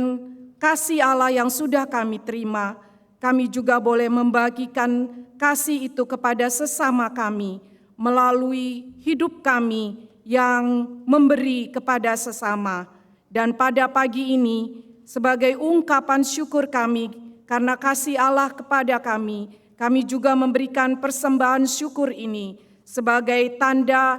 kasih Allah yang sudah kami terima, kami juga boleh membagikan kasih itu kepada sesama kami melalui hidup kami yang memberi kepada sesama. Dan pada pagi ini, sebagai ungkapan syukur kami karena kasih Allah kepada kami juga memberikan persembahan syukur ini sebagai tanda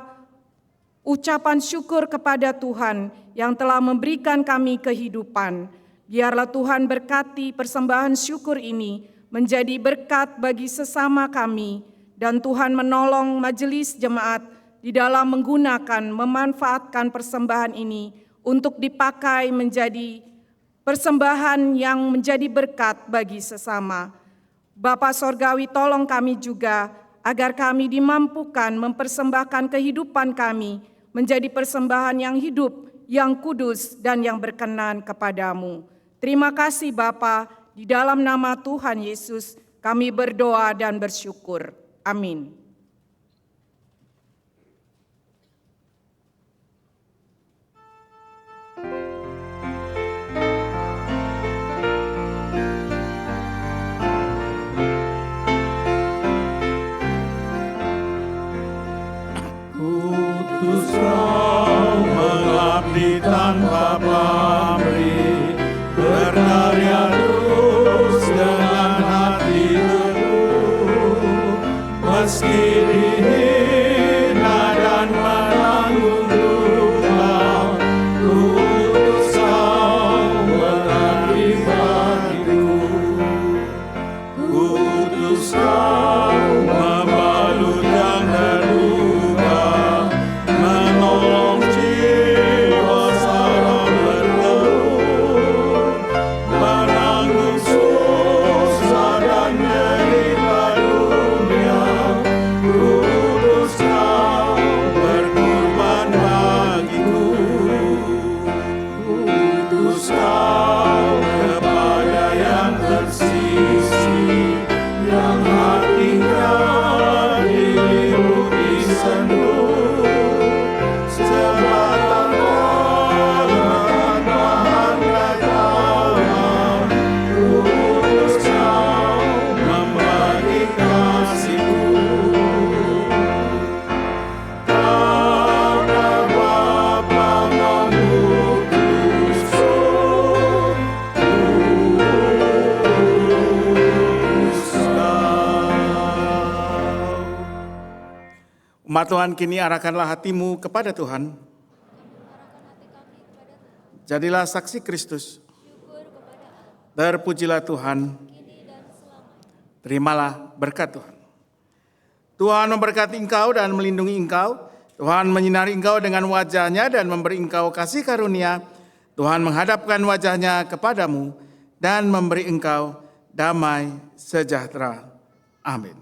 ucapan syukur kepada Tuhan yang telah memberikan kami kehidupan. Biarlah Tuhan berkati persembahan syukur ini menjadi berkat bagi sesama kami, dan Tuhan menolong majelis jemaat di dalam memanfaatkan persembahan ini untuk dipakai menjadi persembahan yang menjadi berkat bagi sesama. Bapa Sorgawi, tolong kami juga agar kami dimampukan mempersembahkan kehidupan kami menjadi persembahan yang hidup, yang kudus, dan yang berkenan kepadamu. Terima kasih Bapa, di dalam nama Tuhan Yesus kami berdoa dan bersyukur. Amin. Kutus Kau mengabdi tanpa pamrih, berkarya terus dengan hati teguh, meski dihina dan menanggung duka. Kutus Kau mengabdi bagiku, kutus Kau membalut yang terluka, menolong jiwa salah berteduh, menanggung susah dan derita dunia. Kutus Kau berkorban bagiku, kutus Kau kepada yang tersisih, yang hatinya diliputi sendu, sebatang kehormatan bahannya kawan. Kutus Kau membagi kasih-Ku, karena Bapa mengutusku. Umat Tuhan, kini arahkanlah hatimu kepada Tuhan. Jadilah saksi Kristus. Terpujilah Tuhan. Terimalah berkat Tuhan. Tuhan memberkati engkau dan melindungi engkau. Tuhan menyinari engkau dengan wajah-Nya dan memberi engkau kasih karunia. Tuhan menghadapkan wajah-Nya kepadamu dan memberi engkau damai sejahtera. Amin.